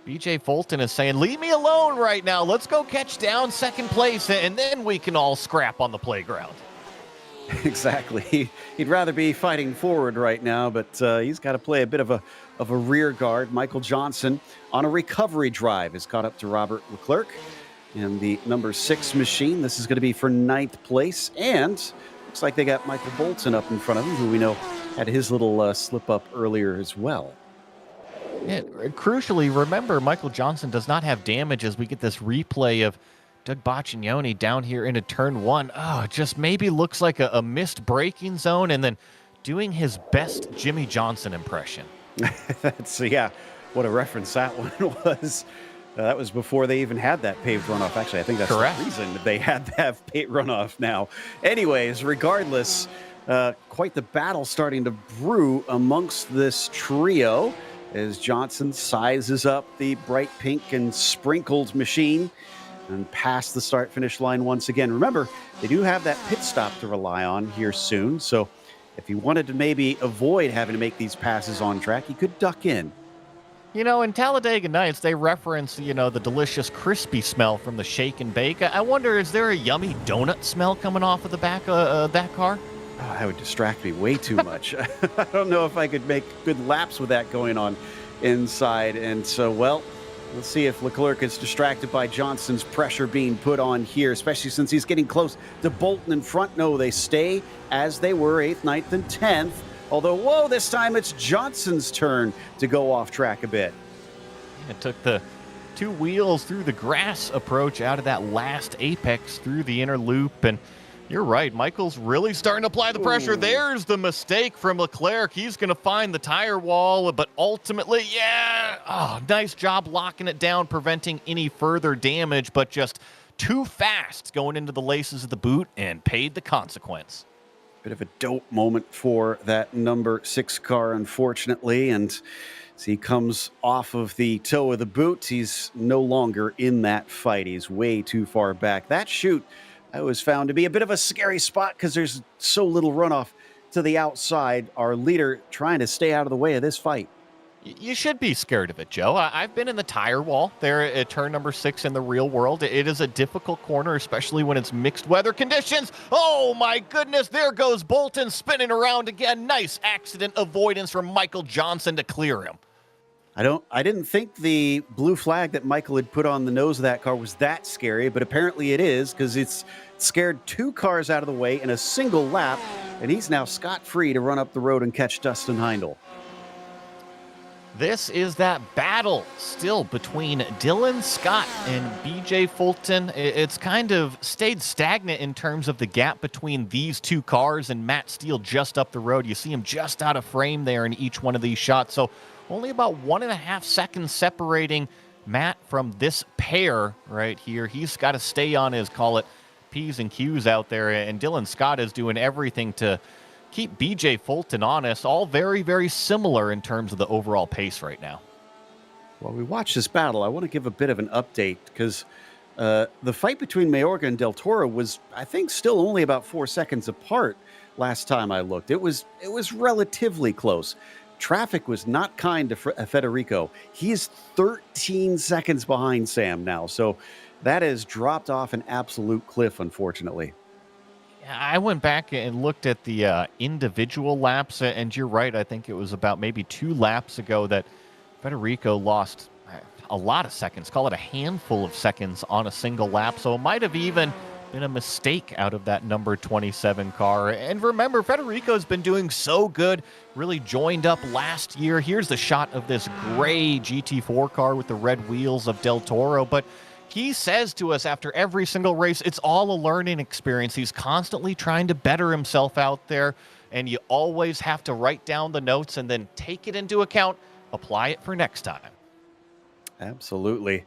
[SPEAKER 2] BJ Fulton is saying, leave me alone right now. Let's go catch down second place, and then we can all scrap on the playground.
[SPEAKER 1] Exactly. He'd rather be fighting forward right now, but he's got to play a bit of a rear guard. Michael Johnson on a recovery drive is caught up to Robert Leclerc in the number 6 machine. This is going to be for 9th place, and looks like they got Michael Bolton up in front of him, who we know had his little slip up earlier as well.
[SPEAKER 2] Yeah, crucially, remember, Michael Johnson does not have damage as we get this replay of Doug Boccignone down here into turn 1. Oh, it just maybe looks like a missed braking zone, and then doing his best Jimmy Johnson impression.
[SPEAKER 1] Yeah, what a reference that one was. That was before they even had that paved runoff. Actually, I think that's
[SPEAKER 2] correct.
[SPEAKER 1] The reason they had to have paved runoff now. Anyways, regardless, quite the battle starting to brew amongst this trio as Johnson sizes up the bright pink and sprinkled machine and past the start-finish line once again. Remember, they do have that pit stop to rely on here soon, so if he wanted to maybe avoid having to make these passes on track, he could duck in.
[SPEAKER 2] You know, in Talladega Nights, they reference, the delicious crispy smell from the shake and bake. I wonder, is there a yummy donut smell coming off of the back of that car?
[SPEAKER 1] Oh, that would distract me way too much. I don't know if I could make good laps with that going on inside. And so, well, let's see if Leclerc is distracted by Johnson's pressure being put on here, especially since he's getting close to Bolton in front. No, they stay as they were, 8th, 9th, and 10th. Although, whoa, this time it's Johnson's turn to go off track a bit.
[SPEAKER 2] It took the 2 wheels through the grass approach out of that last apex through the inner loop, and you're right, Michael's really starting to apply the pressure. Ooh. There's the mistake from Leclerc. He's going to find the tire wall, but ultimately, nice job locking it down, preventing any further damage, but just too fast going into the laces of the boot and paid the consequence.
[SPEAKER 1] Bit of a dope moment for that number 6 car, unfortunately, and As he comes off of the toe of the boot, he's no longer in that fight. He's way too far back. That chute I was found to be a bit of a scary spot because there's so little runoff to the outside. Our leader trying to stay out of the way of this fight.
[SPEAKER 2] You should be scared of it, Joe. I've been in the tire wall there at turn number 6 in the real world. It is a difficult corner, especially when it's mixed weather conditions. Oh my goodness, there goes Bolton spinning around again. Nice accident avoidance from Michael Johnson to clear him.
[SPEAKER 1] I didn't think the blue flag that Michael had put on the nose of that car was that scary, but apparently it is, because it's scared 2 cars out of the way in a single lap, and he's now scot-free to run up the road and catch Dustin Heindel.
[SPEAKER 2] This is that battle still between Dylan Scott and BJ Fulton. It's kind of stayed stagnant in terms of the gap between these 2 cars and Matt Steele just up the road. You see him just out of frame there in each one of these shots. So only about 1.5 seconds separating Matt from this pair right here. He's got to stay on his, call it, P's and Q's out there. And Dylan Scott is doing everything to keep BJ Fulton honest. All very, very similar in terms of the overall pace right now.
[SPEAKER 1] While we watch this battle, I want to give a bit of an update because the fight between Mayorga and Del Toro was, I think, still only about 4 seconds apart last time I looked. It was relatively close. Traffic was not kind to Federico. He is 13 seconds behind Sam now, so that has dropped off an absolute cliff, unfortunately.
[SPEAKER 2] I went back and looked at the individual laps, and you're right. I think it was about maybe 2 laps ago that Federico lost a lot of seconds, call it a handful of seconds on a single lap. So it might have even been a mistake out of that number 27 car. And remember, Federico's been doing so good, really joined up last year. Here's the shot of this gray GT4 car with the red wheels of Del Toro, but he says to us after every single race, it's all a learning experience. He's constantly trying to better himself out there, and you always have to write down the notes and then take it into account, apply it for next time.
[SPEAKER 1] Absolutely.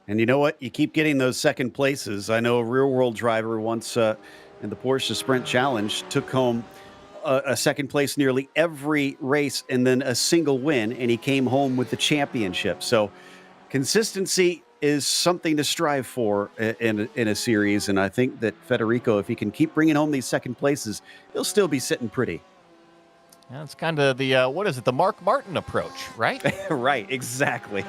[SPEAKER 1] And you know what? You keep getting those second places. I know a real-world driver once in the Porsche Sprint Challenge took home a second place nearly every race and then a single win, and he came home with the championship. So consistency is something to strive for in a series, and I think that Federico, if he can keep bringing home these second places, he'll still be sitting pretty.
[SPEAKER 2] That's kind of the, what is it, the Mark Martin approach, right?
[SPEAKER 1] Right, exactly.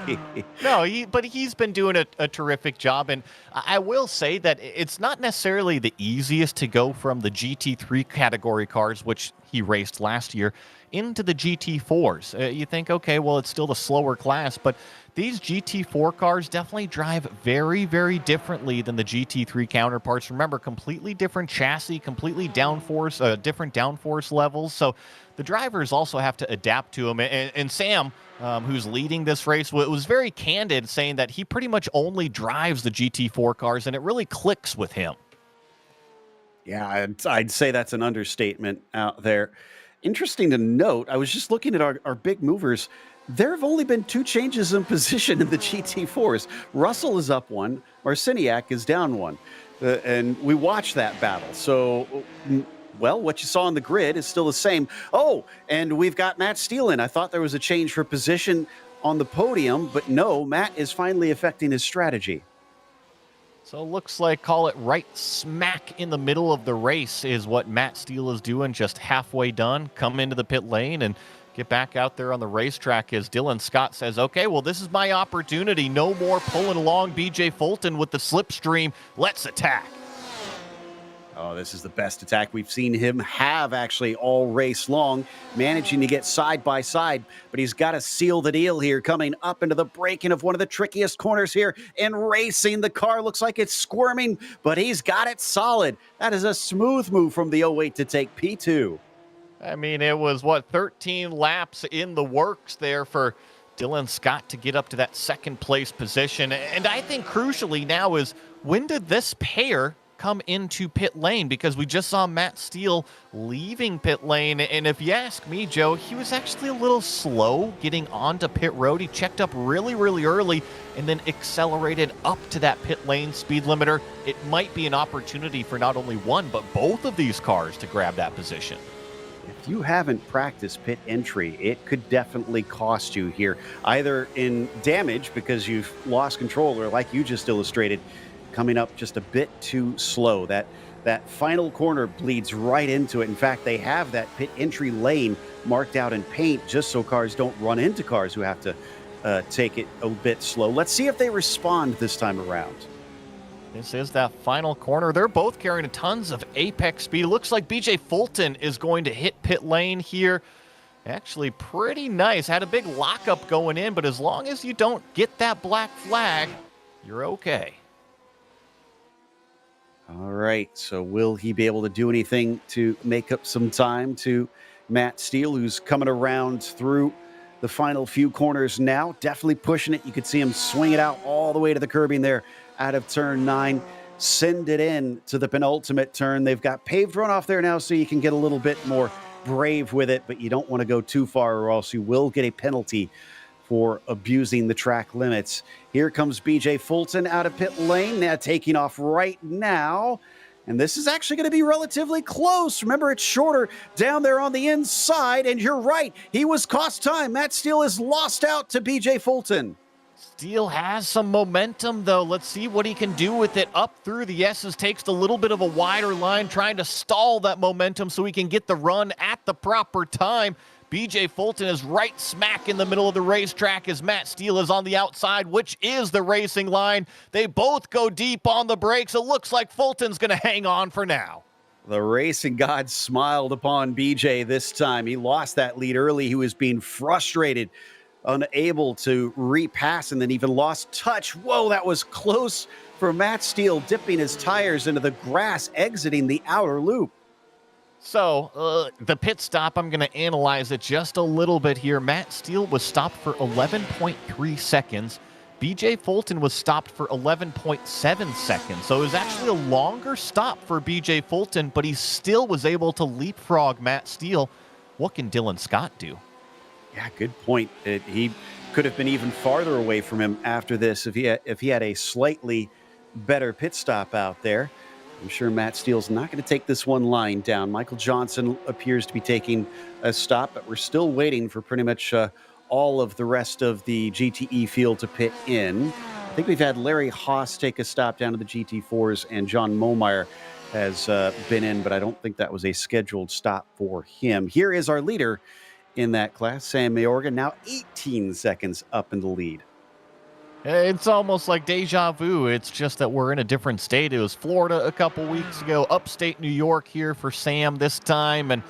[SPEAKER 2] No, but he's been doing a terrific job, and I will say that it's not necessarily the easiest to go from the GT3 category cars, which he raced last year, into the GT4s. You think, okay, well, it's still the slower class, but these GT4 cars definitely drive very, very differently than the GT3 counterparts. Remember, completely different chassis, completely downforce, different downforce levels. So the drivers also have to adapt to them. And Sam, who's leading this race, was very candid, saying that he pretty much only drives the GT4 cars, and it really clicks with him.
[SPEAKER 1] Yeah, I'd say that's an understatement out there. Interesting to note, I was just looking at our big movers. There have only been 2 changes in position in the GT4s. Russell is up 1, Marciniak is down 1. And we watched that battle. So, well, what you saw on the grid is still the same. Oh, and we've got Matt Steele in. I thought there was a change for position on the podium, but no, Matt is finally affecting his strategy.
[SPEAKER 2] So it looks like, call it right smack in the middle of the race is what Matt Steele is doing, just halfway done. Come into the pit lane and get back out there on the racetrack as Dylan Scott says, okay, well, this is my opportunity. No more pulling along BJ Fulton with the slipstream. Let's attack.
[SPEAKER 1] Oh, this is the best attack we've seen him have actually all race long, managing to get side by side, but he's got to seal the deal here, coming up into the break-in of one of the trickiest corners here and racing. The car looks like it's squirming, but he's got it solid. That is a smooth move from the 08 to take P2.
[SPEAKER 2] I mean, it was, 13 laps in the works there for Dylan Scott to get up to that second place position. And I think crucially now is, when did this pair come into pit lane? Because we just saw Matt Steele leaving pit lane, and if you ask me, Joe, he was actually a little slow getting onto pit road. He checked up really, really early and then accelerated up to that pit lane speed limiter. It might be an opportunity for not only one, but both of these cars to grab that position.
[SPEAKER 1] If you haven't practiced pit entry, it could definitely cost you here, either in damage because you've lost control, or like you just illustrated, coming up just a bit too slow. That final corner bleeds right into it. In fact, they have that pit entry lane marked out in paint just so cars don't run into cars who have to take it a bit slow. Let's see if they respond this time around.
[SPEAKER 2] This is that final corner. They're both carrying tons of apex speed. Looks like BJ Fulton is going to hit pit lane here. Actually pretty nice. Had a big lockup going in, but as long as you don't get that black flag, you're okay.
[SPEAKER 1] All right, so will he be able to do anything to make up some time to Matt Steele, who's coming around through the final few corners now? Definitely pushing it. You could see him swing it out all the way to the curbing there out of turn 9. Send it in to the penultimate turn. They've got paved runoff there now, so you can get a little bit more brave with it, but you don't want to go too far or else you will get a penalty for abusing the track limits. Here comes BJ Fulton out of pit lane, now taking off right now. And this is actually going to be relatively close. Remember, it's shorter down there on the inside. And you're right, he was cost time. Matt Steele is lost out to BJ Fulton.
[SPEAKER 2] Steele has some momentum, though. Let's see what he can do with it. Up through the S's, takes a little bit of a wider line, trying to stall that momentum so he can get the run at the proper time. BJ Fulton is right smack in the middle of the racetrack as Matt Steele is on the outside, which is the racing line. They both go deep on the brakes. It looks like Fulton's going to hang on for now.
[SPEAKER 1] The racing god smiled upon BJ this time. He lost that lead early. He was being frustrated, unable to repass, and then even lost touch. Whoa, that was close for Matt Steele, dipping his tires into the grass, exiting the outer loop.
[SPEAKER 2] So, the pit stop, I'm going to analyze it just a little bit here. Matt Steele was stopped for 11.3 seconds. BJ Fulton was stopped for 11.7 seconds. So it was actually a longer stop for BJ Fulton, but he still was able to leapfrog Matt Steele. What can Dylan Scott do?
[SPEAKER 1] Yeah, good point. He could have been even farther away from him after this if he had a slightly better pit stop out there. I'm sure Matt Steele's not going to take this one line down. Michael Johnson appears to be taking a stop, but we're still waiting for pretty much all of the rest of the GTE field to pit in. I think we've had Larry Haas take a stop down to the GT4s, and John Momeyer has been in, but I don't think that was a scheduled stop for him. Here is our leader in that class, Sam Mayorga, now 18 seconds up in the lead.
[SPEAKER 2] It's almost like deja vu. It's just that we're in a different state. It was Florida a couple weeks ago, upstate New York here for Sam this time. And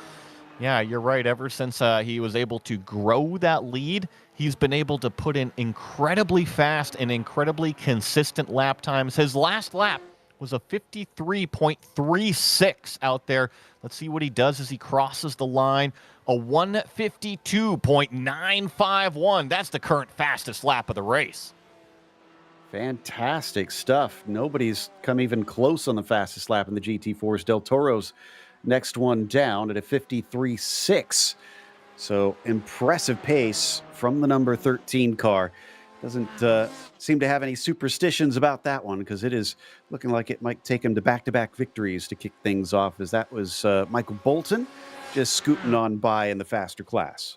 [SPEAKER 2] yeah, you're right. Ever since he was able to grow that lead, he's been able to put in incredibly fast and incredibly consistent lap times. His last lap was a 53.36 out there. Let's see what he does as he crosses the line. A 152.951. That's the current fastest lap of the race.
[SPEAKER 1] Fantastic stuff. Nobody's come even close on the fastest lap in the GT4s. Del Toro's next one down at a 53.6. So impressive pace from the number 13 car. Doesn't seem to have any superstitions about that one, because it is looking like it might take him to back-to-back victories to kick things off, as that was Michael Bolton just scooting on by in the faster class.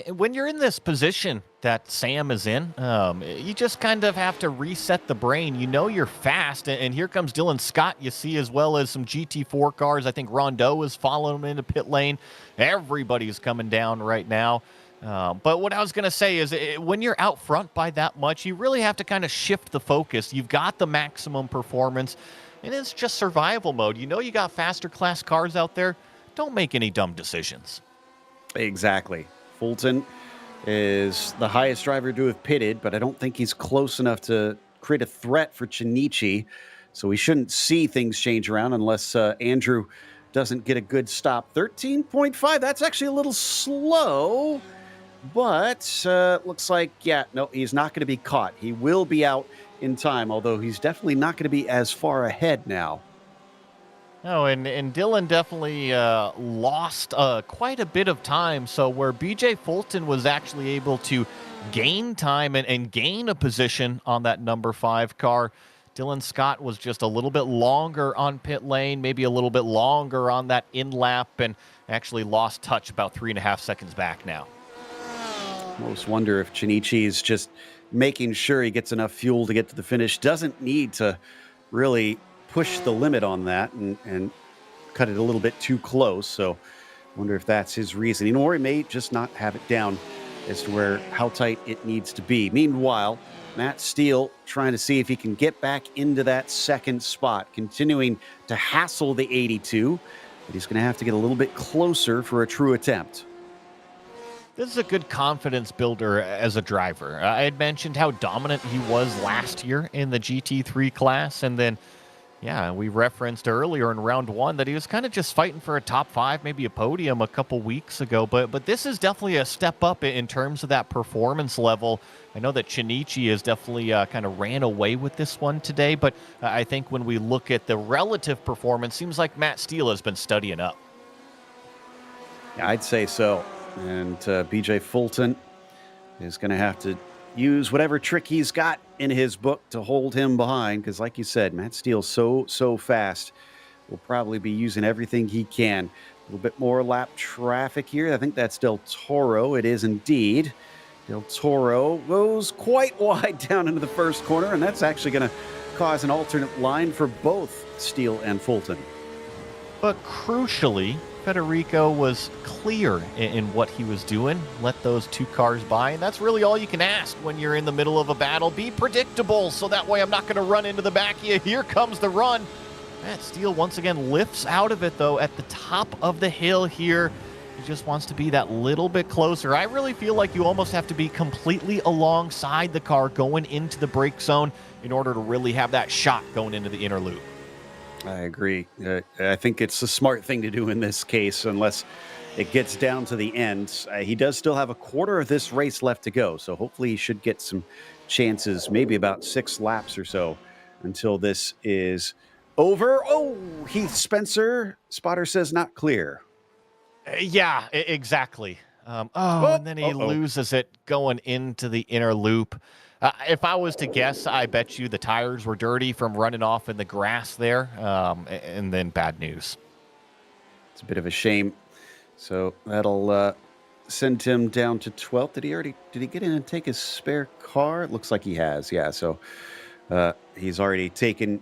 [SPEAKER 2] When you're in this position that Sam is in, you just kind of have to reset the brain. You know you're fast, and here comes Dylan Scott, you see, as well as some GT4 cars. I think Rondeau is following him into pit lane. Everybody's coming down right now. But what I was going to say is when you're out front by that much, you really have to kind of shift the focus. You've got the maximum performance, and it's just survival mode. You know you got faster class cars out there. Don't make any dumb decisions.
[SPEAKER 1] Exactly. Fulton is the highest driver to have pitted, but I don't think he's close enough to create a threat for Chinichi. So we shouldn't see things change around unless Andrew doesn't get a good stop. 13.5, that's actually a little slow, but looks like, yeah, no, he's not going to be caught. He will be out in time, although he's definitely not going to be as far ahead now.
[SPEAKER 2] Oh, and Dylan definitely lost quite a bit of time. So where BJ Fulton was actually able to gain time and gain a position on that number 5 car, Dylan Scott was just a little bit longer on pit lane, maybe a little bit longer on that in lap, and actually lost touch about 3.5 seconds back now.
[SPEAKER 1] I almost wonder if Chinichi is just making sure he gets enough fuel to get to the finish. Doesn't need to really push the limit on that and cut it a little bit too close. So wonder if that's his reasoning, or he may just not have it down as to how tight it needs to be. Meanwhile, Matt Steele trying to see if he can get back into that second spot, continuing to hassle the 82, but he's going to have to get a little bit closer for a true attempt.
[SPEAKER 2] This is a good confidence builder as a driver. I had mentioned how dominant he was last year in the GT3 class, and then, yeah, we referenced earlier in round one that he was kind of just fighting for a top 5, maybe a podium a couple weeks ago, but this is definitely a step up in terms of that performance level. I know that Chinichi has definitely kind of ran away with this one today, but I think when we look at the relative performance, seems like Matt Steele has been studying up.
[SPEAKER 1] Yeah, I'd say so. And BJ Fulton is going to have to use whatever trick he's got in his book to hold him behind, because like you said, Matt Steele's so fast. Will probably be using everything he can. A little bit more lap traffic here. I think that's Del Toro. It is indeed. Del Toro goes quite wide down into the first corner, and that's actually going to cause an alternate line for both Steele and Fulton.
[SPEAKER 2] But crucially, Federico was clear in what he was doing, let those two cars by, and that's really all you can ask when you're in the middle of a battle. Be predictable, so that way I'm not going to run into the back of you. Here comes the run. Matt Steele once again lifts out of it, though, at the top of the hill here. He just wants to be that little bit closer. I really feel like you almost have to be completely alongside the car going into the brake zone in order to really have that shot going into the inner loop.
[SPEAKER 1] I agree. I think it's the smart thing to do in this case, unless it gets down to the end. He does still have a quarter of this race left to go, so hopefully he should get some chances, maybe about 6 laps or so until this is over. Oh, Heath Spencer, spotter says not clear.
[SPEAKER 2] Yeah, exactly. And then he loses it going into the inner loop. If I was to guess, I bet you the tires were dirty from running off in the grass there, and then bad news.
[SPEAKER 1] It's a bit of a shame. So that'll send him down to 12th. Did he get in and take his spare car? It looks like he has, yeah. So he's already taken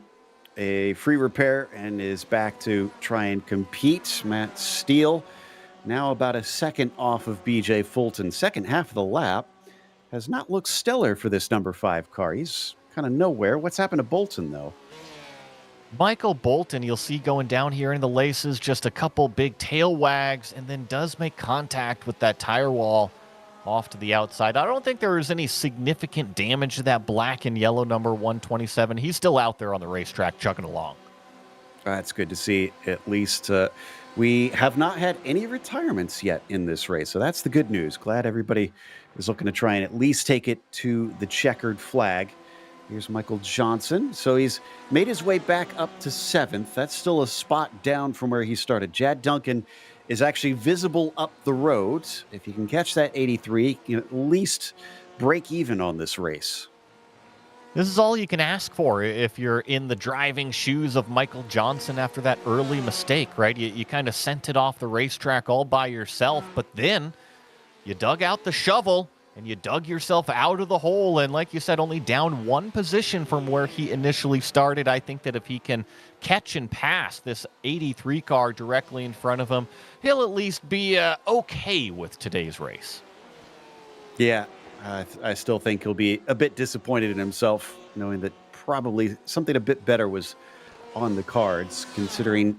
[SPEAKER 1] a free repair and is back to try and compete. Matt Steele now about a second off of BJ Fulton. Second half of the lap has not looked stellar for this number 5 car. He's kind of nowhere. What's happened to Bolton, though?
[SPEAKER 2] Michael Bolton, you'll see going down here in the laces, just a couple big tail wags, and then does make contact with that tire wall off to the outside. I don't think there was any significant damage to that black and yellow number 127. He's still out there on the racetrack chugging along.
[SPEAKER 1] That's good to see. At least we have not had any retirements yet in this race, so that's the good news. Glad everybody is looking to try and at least take it to the checkered flag. Here's Michael Johnson. So he's made his way back up to 7th. That's still a spot down from where he started. Jad Duncan is actually visible up the road. If you can catch that 83, you can at least break even on this race.
[SPEAKER 2] This is all you can ask for if you're in the driving shoes of Michael Johnson after that early mistake, right? You kind of sent it off the racetrack all by yourself, but then you dug out the shovel and you dug yourself out of the hole. And like you said, only down 1 position from where he initially started. I think that if he can catch and pass this 83 car directly in front of him, he'll at least be okay with today's race.
[SPEAKER 1] Yeah, I still think he'll be a bit disappointed in himself, knowing that probably something a bit better was on the cards, considering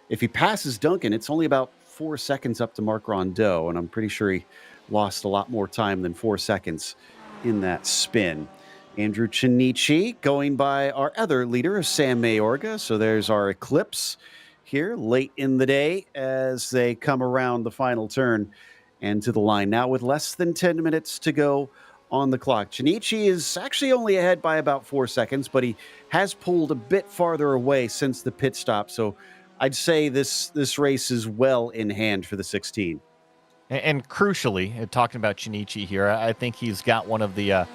[SPEAKER 1] if he passes Duncan, it's only about 4 seconds up to Marc Rondeau, and I'm pretty sure he lost a lot more time than 4 seconds in that spin. Andrew Chinichi going by our other leader, Sam Mayorga. So there's our Eclipse here late in the day as they come around the final turn and to the line. Now with less than 10 minutes to go on the clock. Chinichi is actually only ahead by about 4 seconds, but he has pulled a bit farther away since the pit stop. So I'd say this race is well in hand for the 16.
[SPEAKER 2] And crucially, talking about Chinichi here, I think he's got one of the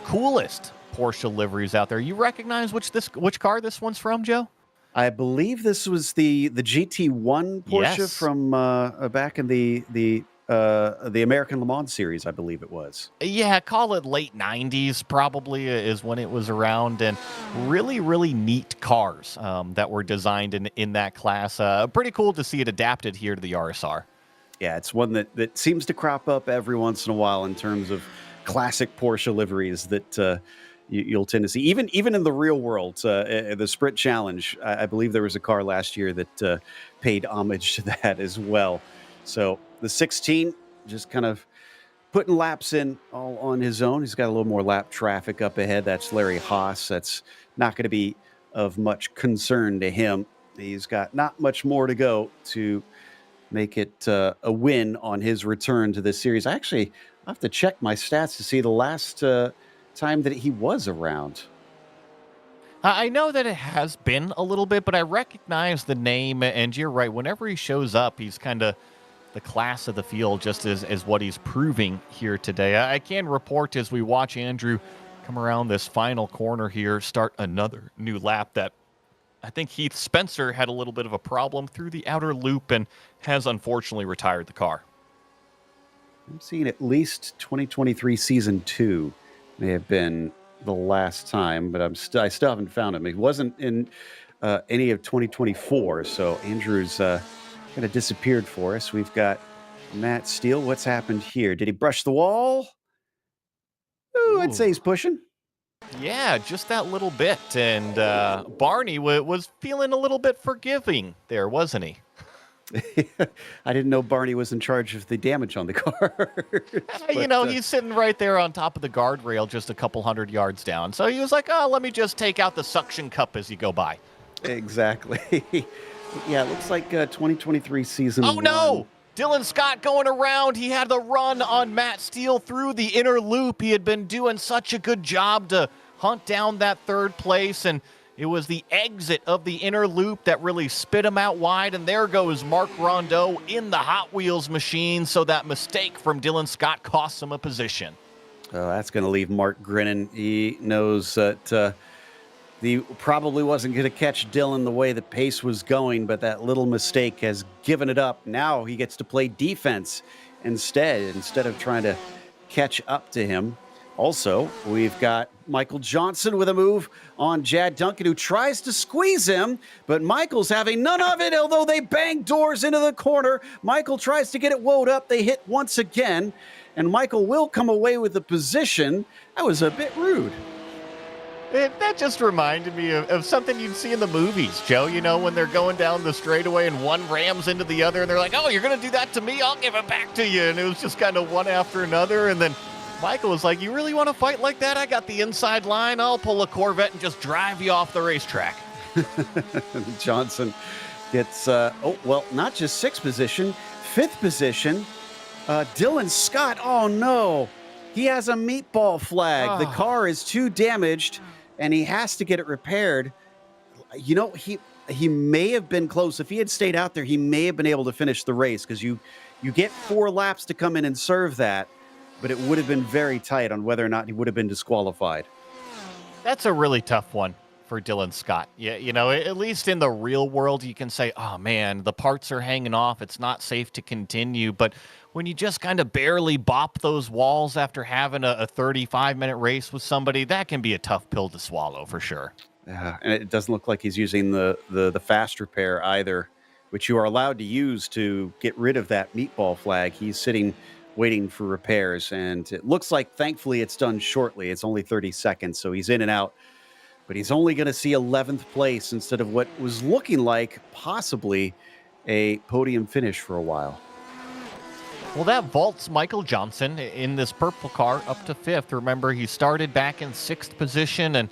[SPEAKER 2] coolest Porsche liveries out there. You recognize which car this one's from, Joe?
[SPEAKER 1] I believe this was the GT1 Porsche
[SPEAKER 2] Yes.
[SPEAKER 1] from back in the American Le Mans series, I believe it was.
[SPEAKER 2] Yeah, call it late 90s probably is when it was around, and really, really neat cars that were designed in that class. Pretty cool to see it adapted here to the RSR.
[SPEAKER 1] Yeah, it's one that seems to crop up every once in a while in terms of classic Porsche liveries that you'll tend to see. Even in the real world, the Sprint Challenge, I believe there was a car last year that paid homage to that as well. So the 16 just kind of putting laps in all on his own. He's got a little more lap traffic up ahead. That's Larry Haas. That's not going to be of much concern to him. He's got not much more to go to make it a win on his return to this series. Actually, I have to check my stats to see the last time that he was around.
[SPEAKER 2] I know that it has been a little bit, but I recognize the name, and you're right. Whenever he shows up, he's kind of the class of the field, just as what he's proving here today. I can report as we watch Andrew come around this final corner here, start another new lap, that I think Heath Spencer had a little bit of a problem through the outer loop and has unfortunately retired the car.
[SPEAKER 1] I'm seeing at least 2023 season 2 may have been the last time, but I still haven't found him. He wasn't in any of 2024, so Andrew's kind of disappeared for us. We've got Matt Steele. What's happened here? Did he brush the wall? Ooh, I'd say he's pushing.
[SPEAKER 2] Yeah, just that little bit. And Barney was feeling a little bit forgiving there, wasn't he?
[SPEAKER 1] I didn't know Barney was in charge of the damage on the car.
[SPEAKER 2] He's sitting right there on top of the guardrail just a couple 100 yards down. So he was like, oh, let me just take out the suction cup as you go by.
[SPEAKER 1] Exactly. Yeah, it looks like 2023 season.
[SPEAKER 2] Oh, no! Dylan Scott going around. He had the run on Matt Steele through the inner loop. He had been doing such a good job to hunt down that third place, and it was the exit of the inner loop that really spit him out wide, and there goes Mark Rondeau in the Hot Wheels machine, so that mistake from Dylan Scott costs him a position.
[SPEAKER 1] That's going to leave Mark grinning. He knows that he probably wasn't going to catch Dylan the way the pace was going, but that little mistake has given it up. Now he gets to play defense instead of trying to catch up to him. Also, we've got Michael Johnson with a move on Jad Duncan, who tries to squeeze him, but Michael's having none of it, although they bang doors into the corner. Michael tries to get it woed up. They hit once again, and Michael will come away with the position. That was a bit rude.
[SPEAKER 2] That just reminded me of something you'd see in the movies, Joe, when they're going down the straightaway and one rams into the other, and they're like, oh, you're going to do that to me? I'll give it back to you. And it was just kind of one after another, and then Michael was like, you really want to fight like that? I got the inside line. I'll pull a Corvette and just drive you off the racetrack.
[SPEAKER 1] Johnson gets, not just sixth position, fifth position. Dylan Scott, oh no. He has a meatball flag. The car is too damaged, and he has to get it repaired. He may have been close. If he had stayed out there, he may have been able to finish the race, because you get 4 laps to come in and serve that. But it would have been very tight on whether or not he would have been disqualified.
[SPEAKER 2] That's a really tough one for Dylan Scott. Yeah, at least in the real world, you can say, oh, man, the parts are hanging off. It's not safe to continue. But when you just kind of barely bop those walls after having a 35-minute race with somebody, that can be a tough pill to swallow for sure.
[SPEAKER 1] And it doesn't look like he's using the fast repair either, which you are allowed to use to get rid of that meatball flag. He's sitting waiting for repairs, and it looks like, thankfully, it's done shortly. It's only 30 seconds, so he's in and out, but he's only going to see 11th place instead of what was looking like possibly a podium finish for a while.
[SPEAKER 2] Well, that vaults Michael Johnson in this purple car up to 5th. Remember, he started back in 6th position, and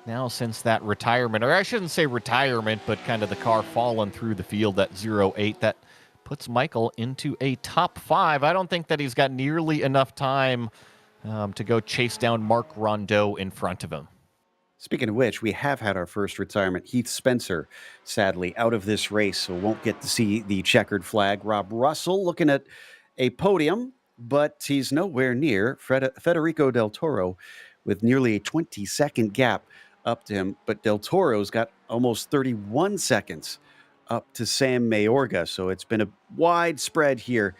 [SPEAKER 2] now since that retirement, or I shouldn't say retirement, but kind of the car falling through the field at 0-8, that puts Michael into a top 5. I don't think that he's got nearly enough time to go chase down Mark Rondeau in front of him.
[SPEAKER 1] Speaking of which, we have had our first retirement. Heath Spencer, sadly, out of this race, so won't get to see the checkered flag. Rob Russell looking at a podium, but he's nowhere near Federico Del Toro with nearly a 20-second gap up to him. But Del Toro's got almost 31 seconds up to Sam Mayorga. So it's been a wide spread here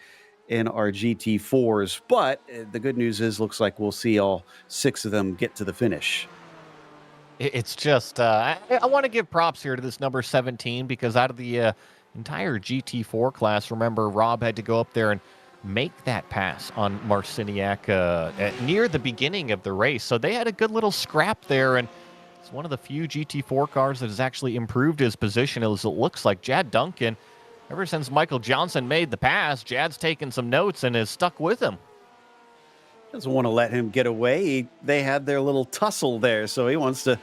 [SPEAKER 1] in our GT4s. But the good news is, looks like we'll see all 6 of them get to the finish.
[SPEAKER 2] It's just, I want to give props here to this number 17, because out of the entire GT4 class, remember, Rob had to go up there and make that pass on Marciniak near the beginning of the race. So they had a good little scrap there, and it's one of the few GT4 cars that has actually improved his position. As it looks like Jad Duncan, ever since Michael Johnson made the pass, Jad's taken some notes and is stuck with him.
[SPEAKER 1] Doesn't want to let him get away. They had their little tussle there, so he wants to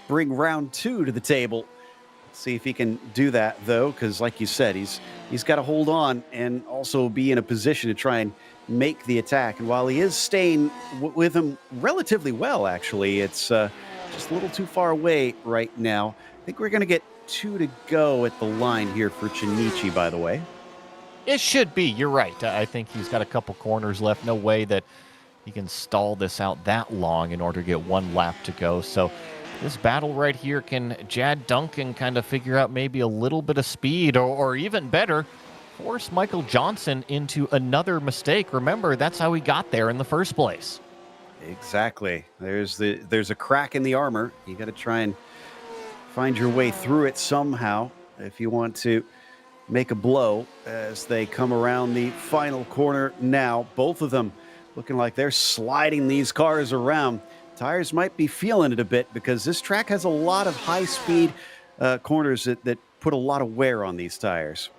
[SPEAKER 1] bring round 2 to the table. See if he can do that, though, because like you said, he's got to hold on and also be in a position to try and make the attack. And while he is staying with him relatively well, actually, it's just a little too far away right now. I think we're going to get 2 to go at the line here for Chinichi, by the way.
[SPEAKER 2] It should be. You're right. I think he's got a couple corners left. No way that he can stall this out that long in order to get 1 lap to go. So this battle right here, can Jad Duncan kind of figure out maybe a little bit of speed, or even better, force Michael Johnson into another mistake? Remember, that's how he got there in the first place.
[SPEAKER 1] Exactly. There's a crack in the armor. You got to try and find your way through it somehow if you want to make a blow as they come around the final corner now. Both of them looking like they're sliding these cars around. Tires might be feeling it a bit because this track has a lot of high-speed corners that put a lot of wear on these tires.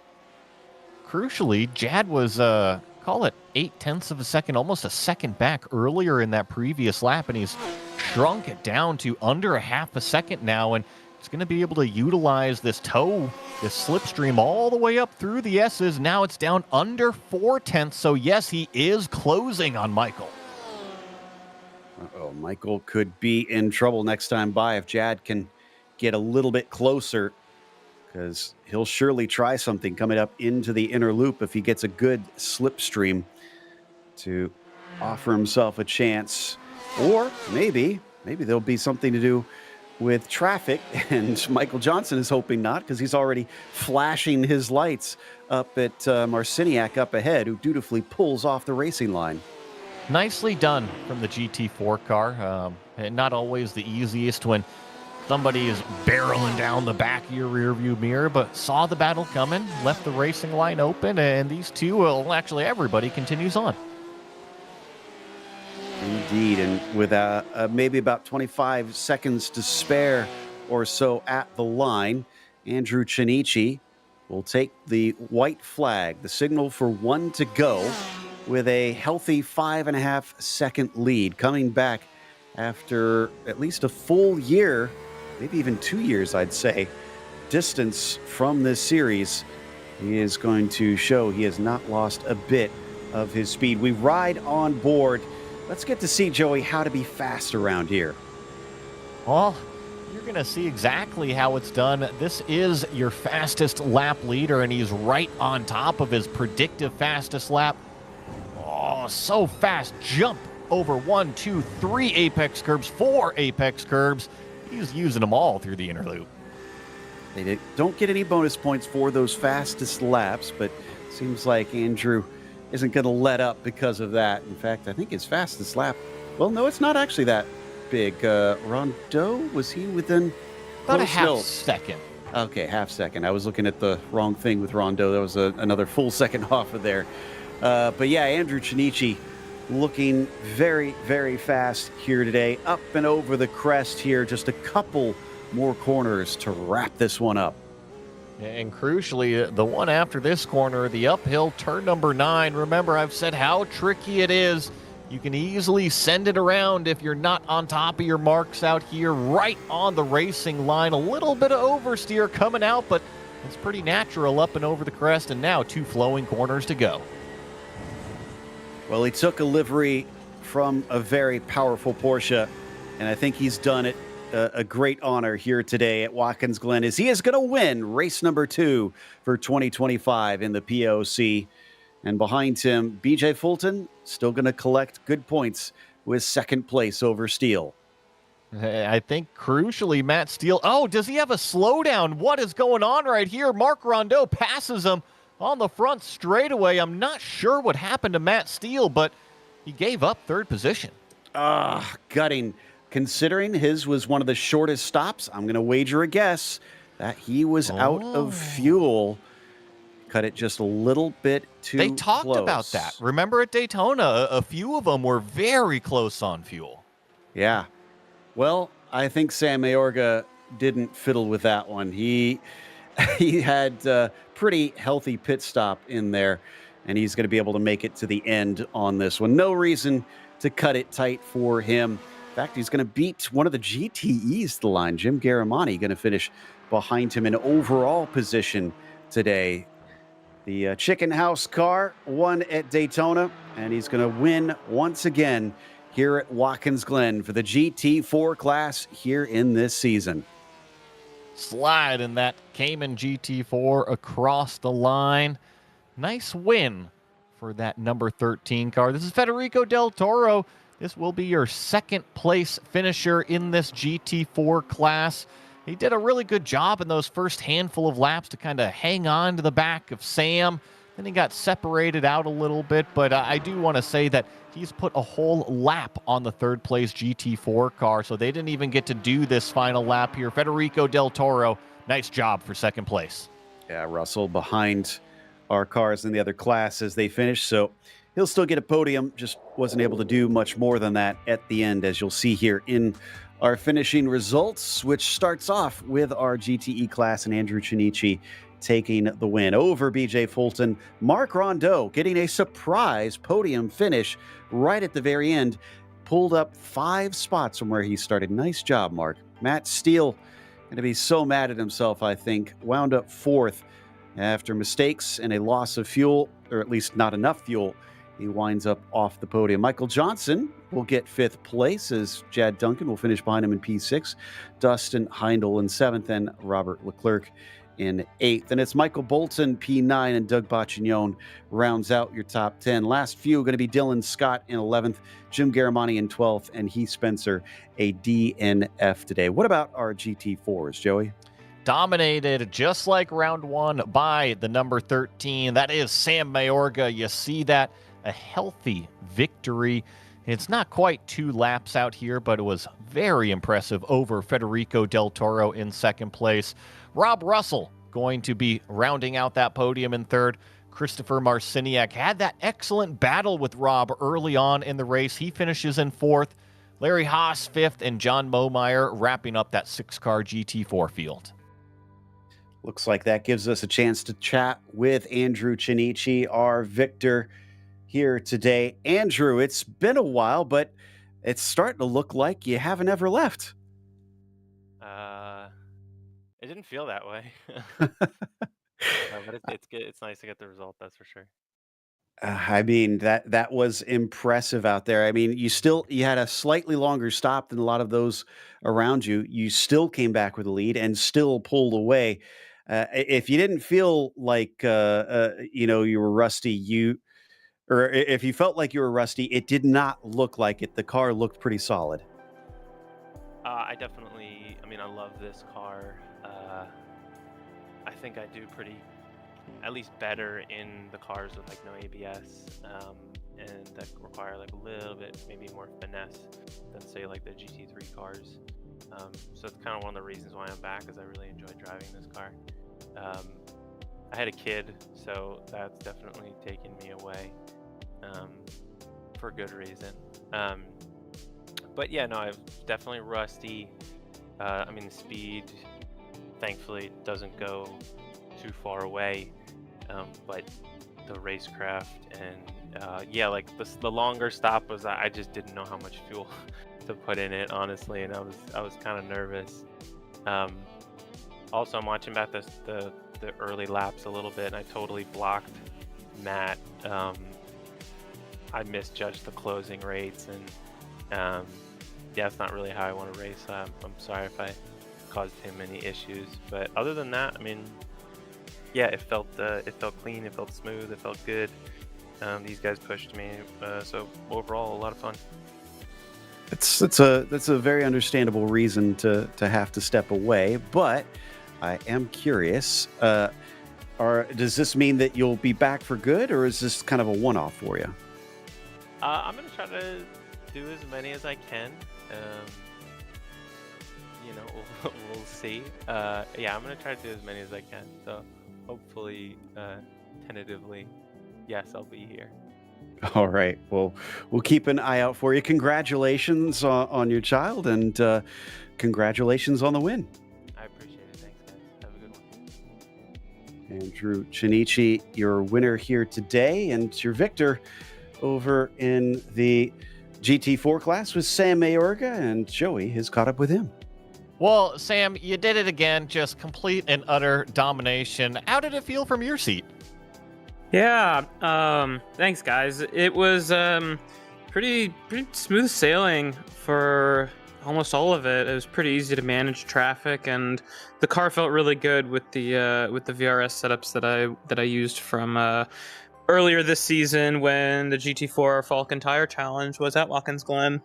[SPEAKER 2] Crucially, Jad was, call it 0.8 of a second, almost a second back earlier in that previous lap, and he's shrunk it down to under a half a second now, and it's going to be able to utilize this tow, this slipstream all the way up through the S's. Now it's down under 0.4, so yes, he is closing on Michael.
[SPEAKER 1] Uh-oh, Michael could be in trouble next time by if Jad can get a little bit closer, because he'll surely try something coming up into the inner loop if he gets a good slipstream to offer himself a chance. Or maybe there'll be something to do with traffic, and Michael Johnson is hoping not, because he's already flashing his lights up at Marciniak up ahead, who dutifully pulls off the racing line.
[SPEAKER 2] Nicely done from the GT4 car. And not always the easiest when somebody is barreling down the back of your rearview mirror, but saw the battle coming, left the racing line open, and these two, well, actually everybody continues on.
[SPEAKER 1] Indeed, and with maybe about 25 seconds to spare or so at the line, Andrew Chinichi will take the white flag, the signal for 1 to go, with a healthy 5.5 second lead, coming back after at least a full year, maybe even 2 years, I'd say, distance from this series. He is going to show he has not lost a bit of his speed. We ride on board. Let's get to see, Joey, how to be fast around here.
[SPEAKER 2] Well, you're going to see exactly how it's done. This is your fastest lap leader, and he's right on top of his predictive fastest lap. Oh, so fast. Jump over 1, 2, 3 apex curbs, 4 apex curbs. He's using them all through the inner loop.
[SPEAKER 1] They don't get any bonus points for those fastest laps, but it seems like Andrew isn't going to let up because of that. In fact, I think his fastest lap, well, no, it's not actually that big. Rondeau, was he within
[SPEAKER 2] about a half second?
[SPEAKER 1] Okay, half second. I was looking at the wrong thing with Rondeau. That was another full second off of there. But yeah, Andrew Chinichi looking very, very fast here today. Up and over the crest here. Just a couple more corners to wrap this one up.
[SPEAKER 2] And crucially, the one after this corner, the uphill turn number 9. Remember, I've said how tricky it is. You can easily send it around if you're not on top of your marks out here, right on the racing line. A little bit of oversteer coming out, but it's pretty natural up and over the crest, and now 2 flowing corners to go.
[SPEAKER 1] Well, he took a livery from a very powerful Porsche, and I think he's done it a great honor here today at Watkins Glen, as he is going to win race number 2 for 2025 in the POC. And behind him, BJ Fulton, still going to collect good points with second place over Steele.
[SPEAKER 2] I think crucially, Matt Steele. Oh, does he have a slowdown? What is going on right here? Mark Rondeau passes him on the front straightaway. I'm not sure what happened to Matt Steele, but he gave up third position.
[SPEAKER 1] Gutting. Considering his was one of the shortest stops, I'm going to wager a guess that he was out of fuel. Cut it just a little bit too close.
[SPEAKER 2] They talked about that. Remember at Daytona, a few of them were very close on fuel.
[SPEAKER 1] Yeah. Well, I think Sam Mayorga didn't fiddle with that one. He had a pretty healthy pit stop in there, and he's going to be able to make it to the end on this one. No reason to cut it tight for him. In fact, he's going to beat one of the GTEs to the line. Jim Garamani going to finish behind him in overall position today. The Chicken House car won at Daytona, and he's going to win once again here at Watkins Glen for the GT4 class here in this season.
[SPEAKER 2] Slide in that Cayman GT4 across the line. Nice win for that number 13 car. This is Federico Del Toro. This will be your second place finisher in this GT4 class. He did a really good job in those first handful of laps to kind of hang on to the back of Sam. Then he got separated out a little bit, but I do want to say that he's put a whole lap on the third place GT4 car, so they didn't even get to do this final lap here. Federico Del Toro, nice job for second place.
[SPEAKER 1] Yeah, Russell behind our cars in the other class as they finish, so he'll still get a podium, just wasn't able to do much more than that at the end, as you'll see here in our finishing results, which starts off with our GTE class and Andrew Chinichi taking the win over BJ Fulton. Mark Rondeau getting a surprise podium finish right at the very end. Pulled up 5 spots from where he started. Nice job, Mark. Matt Steele going to be so mad at himself, I think. Wound up 4th after mistakes and a loss of fuel, or at least not enough fuel. He winds up off the podium. Michael Johnson will get 5th place as Jad Duncan will finish behind him in P6. Dustin Heindel in 7th and Robert Leclerc in 8th. And it's Michael Bolton, P9, and Doug Bacchignone rounds out your top 10. Last few going to be Dylan Scott in 11th, Jim Garamani in 12th, and Heath Spencer a DNF today. What about our GT4s, Joey?
[SPEAKER 2] Dominated just like round 1 by the number 13. That is Sam Mayorga. You see that. A healthy victory. It's not quite 2 laps out here, but it was very impressive over Federico Del Toro in second place. Rob Russell going to be rounding out that podium in 3rd. Christopher Marciniak had that excellent battle with Rob early on in the race. He finishes in 4th. Larry Haas 5th, and John Momeyer wrapping up that 6-car GT4 field.
[SPEAKER 1] Looks like that gives us a chance to chat with Andrew Chinichi, our victor here today. Andrew, it's been a while, but it's starting to look like you haven't ever left.
[SPEAKER 3] It didn't feel that way. But it's good. It's nice to get the result, that's for sure.
[SPEAKER 1] I mean, that was impressive out there. I mean, you had a slightly longer stop than a lot of those around you. You still came back with a lead and still pulled away. If you didn't feel like you were rusty, or if you felt like you were rusty, it did not look like it. The car looked pretty solid.
[SPEAKER 3] I love this car. I think I do at least better in the cars with like no ABS, and that require like a little bit, maybe more finesse than say like the GT3 cars. So it's kind of one of the reasons why I'm back, is I really enjoy driving this car. I had a kid, so that's definitely taken me away, for good reason. But yeah, no, I'm definitely rusty. The speed, thankfully, doesn't go too far away, but the racecraft and the longer stop was, I just didn't know how much fuel to put in it, honestly, and I was kind of nervous. Also, I'm watching back the early laps a little bit, and I totally blocked Matt. I misjudged the closing rates, and that's not really how I want to race. I'm sorry if I caused him any issues, but other than that, it felt clean, it felt smooth, it felt good. These guys pushed me, so overall a lot of fun.
[SPEAKER 1] That's a very understandable reason to have to step away, but I am curious. Does this mean that you'll be back for good, or is this kind of a one-off for you?
[SPEAKER 3] I'm gonna try to do as many as I can. We'll see. Yeah, I'm gonna try to do as many as I can. So hopefully, tentatively, yes, I'll be here.
[SPEAKER 1] All right. Well, we'll keep an eye out for you. Congratulations on your child, and congratulations on the win.
[SPEAKER 3] I appreciate it. Thanks, guys. Have a good one.
[SPEAKER 1] Andrew Chinichi, your winner here today, and your victor over in the GT4 class was Sam Mayorga, and Joey has caught up with him.
[SPEAKER 2] Well, Sam, you did it again. Just complete and utter domination. How did it feel from your seat?
[SPEAKER 4] Yeah, thanks, guys. It was pretty smooth sailing for almost all of it. It was pretty easy to manage traffic, and the car felt really good with the VRS setups that I used from earlier this season when the GT4 Falcon Tire Challenge was at Watkins, Glen.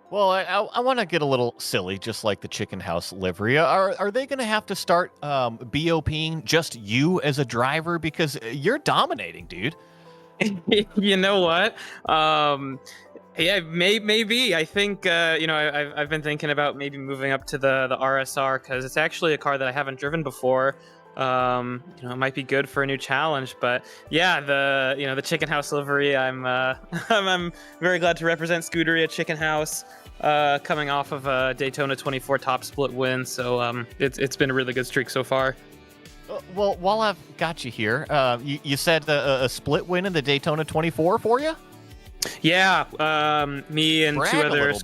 [SPEAKER 2] Well, I want to get a little silly, just like the Chicken House livery. Are they going to have to start BOPing just you as a driver? Because you're dominating, dude.
[SPEAKER 4] You know what? Yeah, maybe. I think I've been thinking about maybe moving up to the RSR because it's actually a car that I haven't driven before. It might be good for a new challenge, but yeah, the Chicken House livery. I'm very glad to represent Scuderia Chicken House, coming off of a Daytona 24 top split win. So it's been a really good streak so far.
[SPEAKER 2] Well, while I've got you here, you said a split win in the Daytona 24 for you?
[SPEAKER 4] Yeah, me and
[SPEAKER 2] Brag
[SPEAKER 4] two other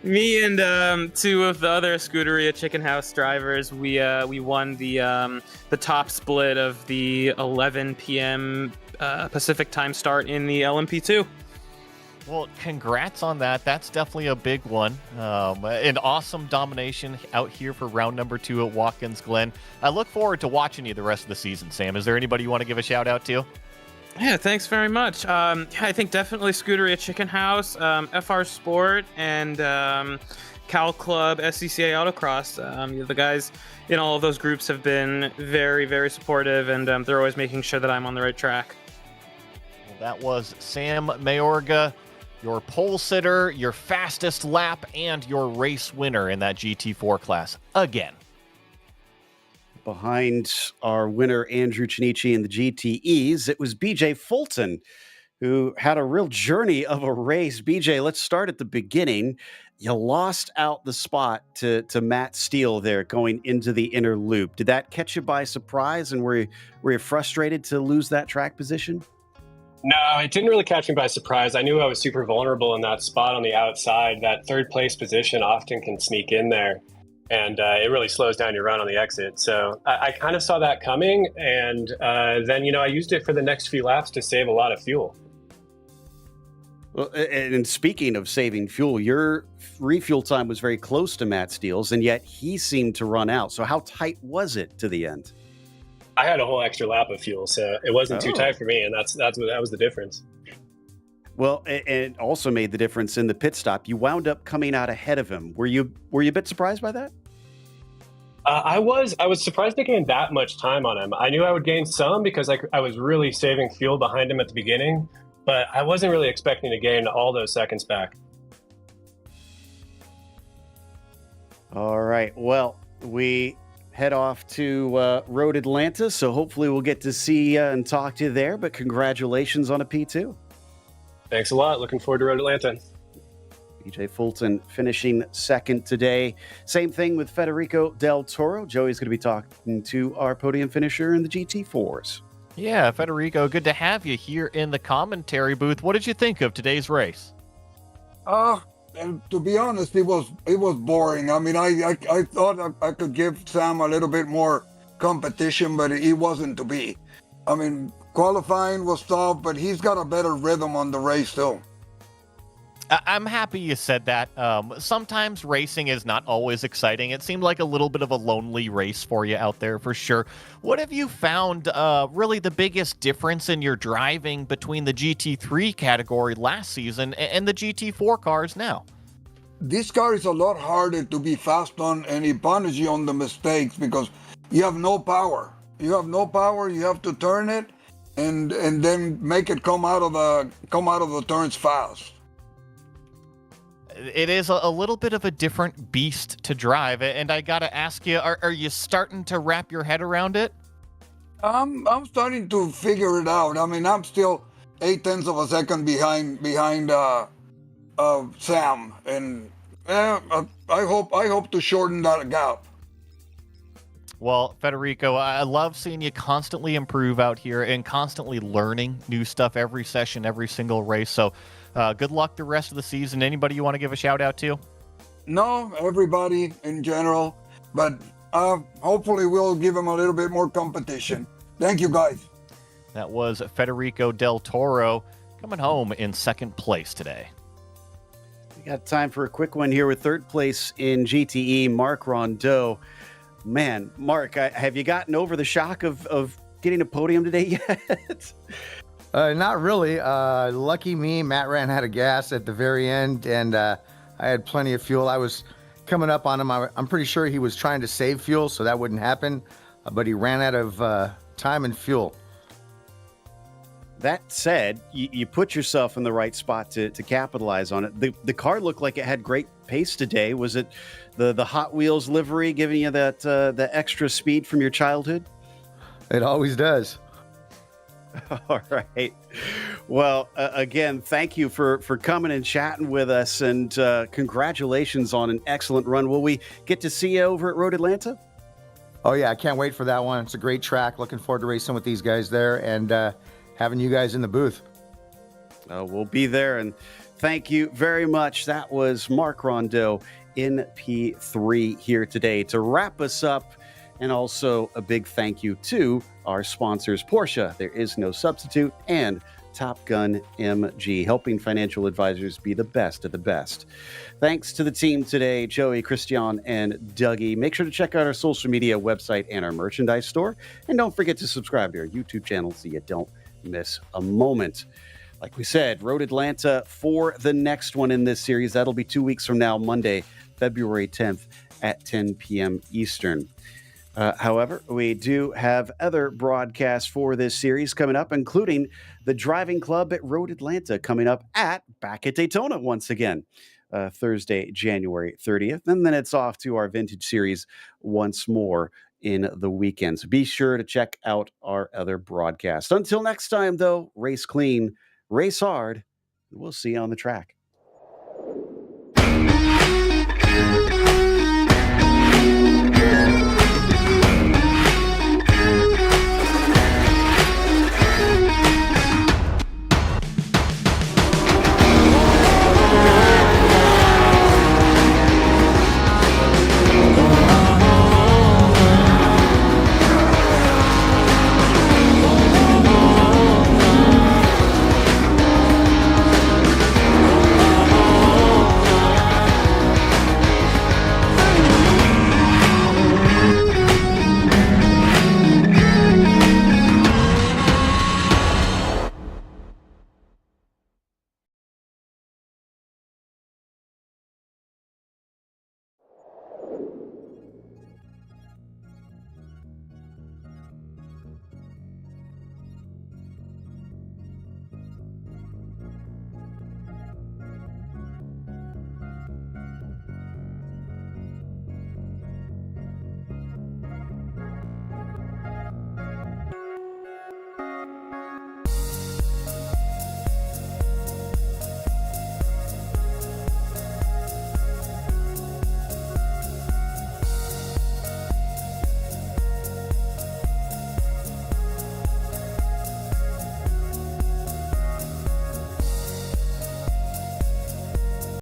[SPEAKER 4] Me and two of the other Scuderia Chicken House drivers, we won the top split of the 11 p.m. Pacific time start in the LMP2.
[SPEAKER 2] Well, congrats on that. That's definitely a big one. An awesome domination out here for round number 2 at Watkins Glen. I look forward to watching you the rest of the season, Sam. Is there anybody you want to give a shout out to?
[SPEAKER 4] Yeah, thanks very much. I think definitely Scuderia Chicken House, FR Sport, and Cal Club, SCCA Autocross. The guys in all of those groups have been very, very supportive, and they're always making sure that I'm on the right track.
[SPEAKER 2] Well, that was Sam Mayorga, your pole sitter, your fastest lap, and your race winner in that GT4 class again.
[SPEAKER 1] Behind our winner, Andrew Chinichi, in the GTEs, it was BJ Fulton, who had a real journey of a race. BJ, let's start at the beginning. You lost out the spot to Matt Steele there going into the inner loop. Did that catch you by surprise, and were you frustrated to lose that track position?
[SPEAKER 5] No, it didn't really catch me by surprise. I knew I was super vulnerable in that spot on the outside. That third place position often can sneak in there, and it really slows down your run on the exit. So I kind of saw that coming, and then, I used it for the next few laps to save a lot of fuel.
[SPEAKER 1] Well, and speaking of saving fuel, your refuel time was very close to Matt Steele's, and yet he seemed to run out. So how tight was it to the end?
[SPEAKER 5] I had a whole extra lap of fuel, so it wasn't too tight for me, and that was the difference.
[SPEAKER 1] Well, it also made the difference in the pit stop. You wound up coming out ahead of him. Were you a bit surprised by that?
[SPEAKER 5] I was surprised to gain that much time on him. I knew I would gain some because I was really saving fuel behind him at the beginning, but I wasn't really expecting to gain all those seconds back.
[SPEAKER 1] All right. Well, we head off to Road Atlanta, so hopefully we'll get to see you and talk to you there, but congratulations on a P2.
[SPEAKER 5] Thanks a lot. Looking forward to Road Atlanta.
[SPEAKER 1] BJ Fulton finishing second today. Same thing with Federico Del Toro. Joey's going to be talking to our podium finisher in the GT4s.
[SPEAKER 2] Yeah, Federico, good to have you here in the commentary booth. What did you think of today's race?
[SPEAKER 6] And to be honest, it was boring. I mean, I thought I could give Sam a little bit more competition, but it wasn't to be. I mean, qualifying was tough, but he's got a better rhythm on the race too.
[SPEAKER 2] I'm happy you said that. Sometimes racing is not always exciting. It seemed like a little bit of a lonely race for you out there, for sure. What have you found really the biggest difference in your driving between the GT3 category last season and the GT4 cars now?
[SPEAKER 6] This car is a lot harder to be fast on, and it punishes you on the mistakes because you have no power. You have no power. You have to turn it, and then make it come out of the turns fast.
[SPEAKER 2] It is a little bit of a different beast to drive, and I gotta ask you, are you starting to wrap your head around it?
[SPEAKER 6] I'm starting to figure it out. I mean, I'm still 8/10 of a second behind Sam, and I hope to shorten that gap.
[SPEAKER 2] Well, Federico, I love seeing you constantly improve out here and constantly learning new stuff every session, every single race. So good luck the rest of the season. Anybody you want to give a shout out to?
[SPEAKER 6] No, everybody in general, but hopefully we'll give him a little bit more competition. Thank you, guys.
[SPEAKER 2] That was Federico Del Toro coming home in second place today.
[SPEAKER 1] We got time for a quick one here with third place in GTE, Mark Rondeau. Man, Mark, have you gotten over the shock of getting a podium today yet?
[SPEAKER 7] Not really. Lucky me, Matt ran out of gas at the very end, and I had plenty of fuel. I was coming up on him. I'm pretty sure he was trying to save fuel, so that wouldn't happen, but he ran out of time and fuel.
[SPEAKER 1] That said, you put yourself in the right spot to capitalize on it. The car looked like it had great pace today. Was it the Hot Wheels livery giving you that the extra speed from your childhood?
[SPEAKER 7] It always does.
[SPEAKER 1] All right. Well, again, thank you for coming and chatting with us, and congratulations on an excellent run. Will we get to see you over at Road Atlanta?
[SPEAKER 7] Oh, yeah, I can't wait for that one. It's a great track. Looking forward to racing with these guys there and having you guys in the booth.
[SPEAKER 1] We'll be there, and thank you very much. That was Mark Rondeau in P3 here today to wrap us up, and also a big thank you to our sponsors, Porsche, There Is No Substitute, and Top Gun MG, helping financial advisors be the best of the best. Thanks to the team today, Joey, Christian, and Dougie. Make sure to check out our social media website and our merchandise store. And don't forget to subscribe to our YouTube channel so you don't miss a moment. Like we said, Road Atlanta for the next one in this series. That'll be 2 weeks from now, Monday, February 10th at 10 p.m. Eastern. However, we do have other broadcasts for this series coming up, including the Driving Club at Road Atlanta coming up back at Daytona once again, Thursday, January 30th. And then it's off to our Vintage Series once more in the weekend. So be sure to check out our other broadcasts. Until next time, though, race clean, race hard, and we'll see you on the track.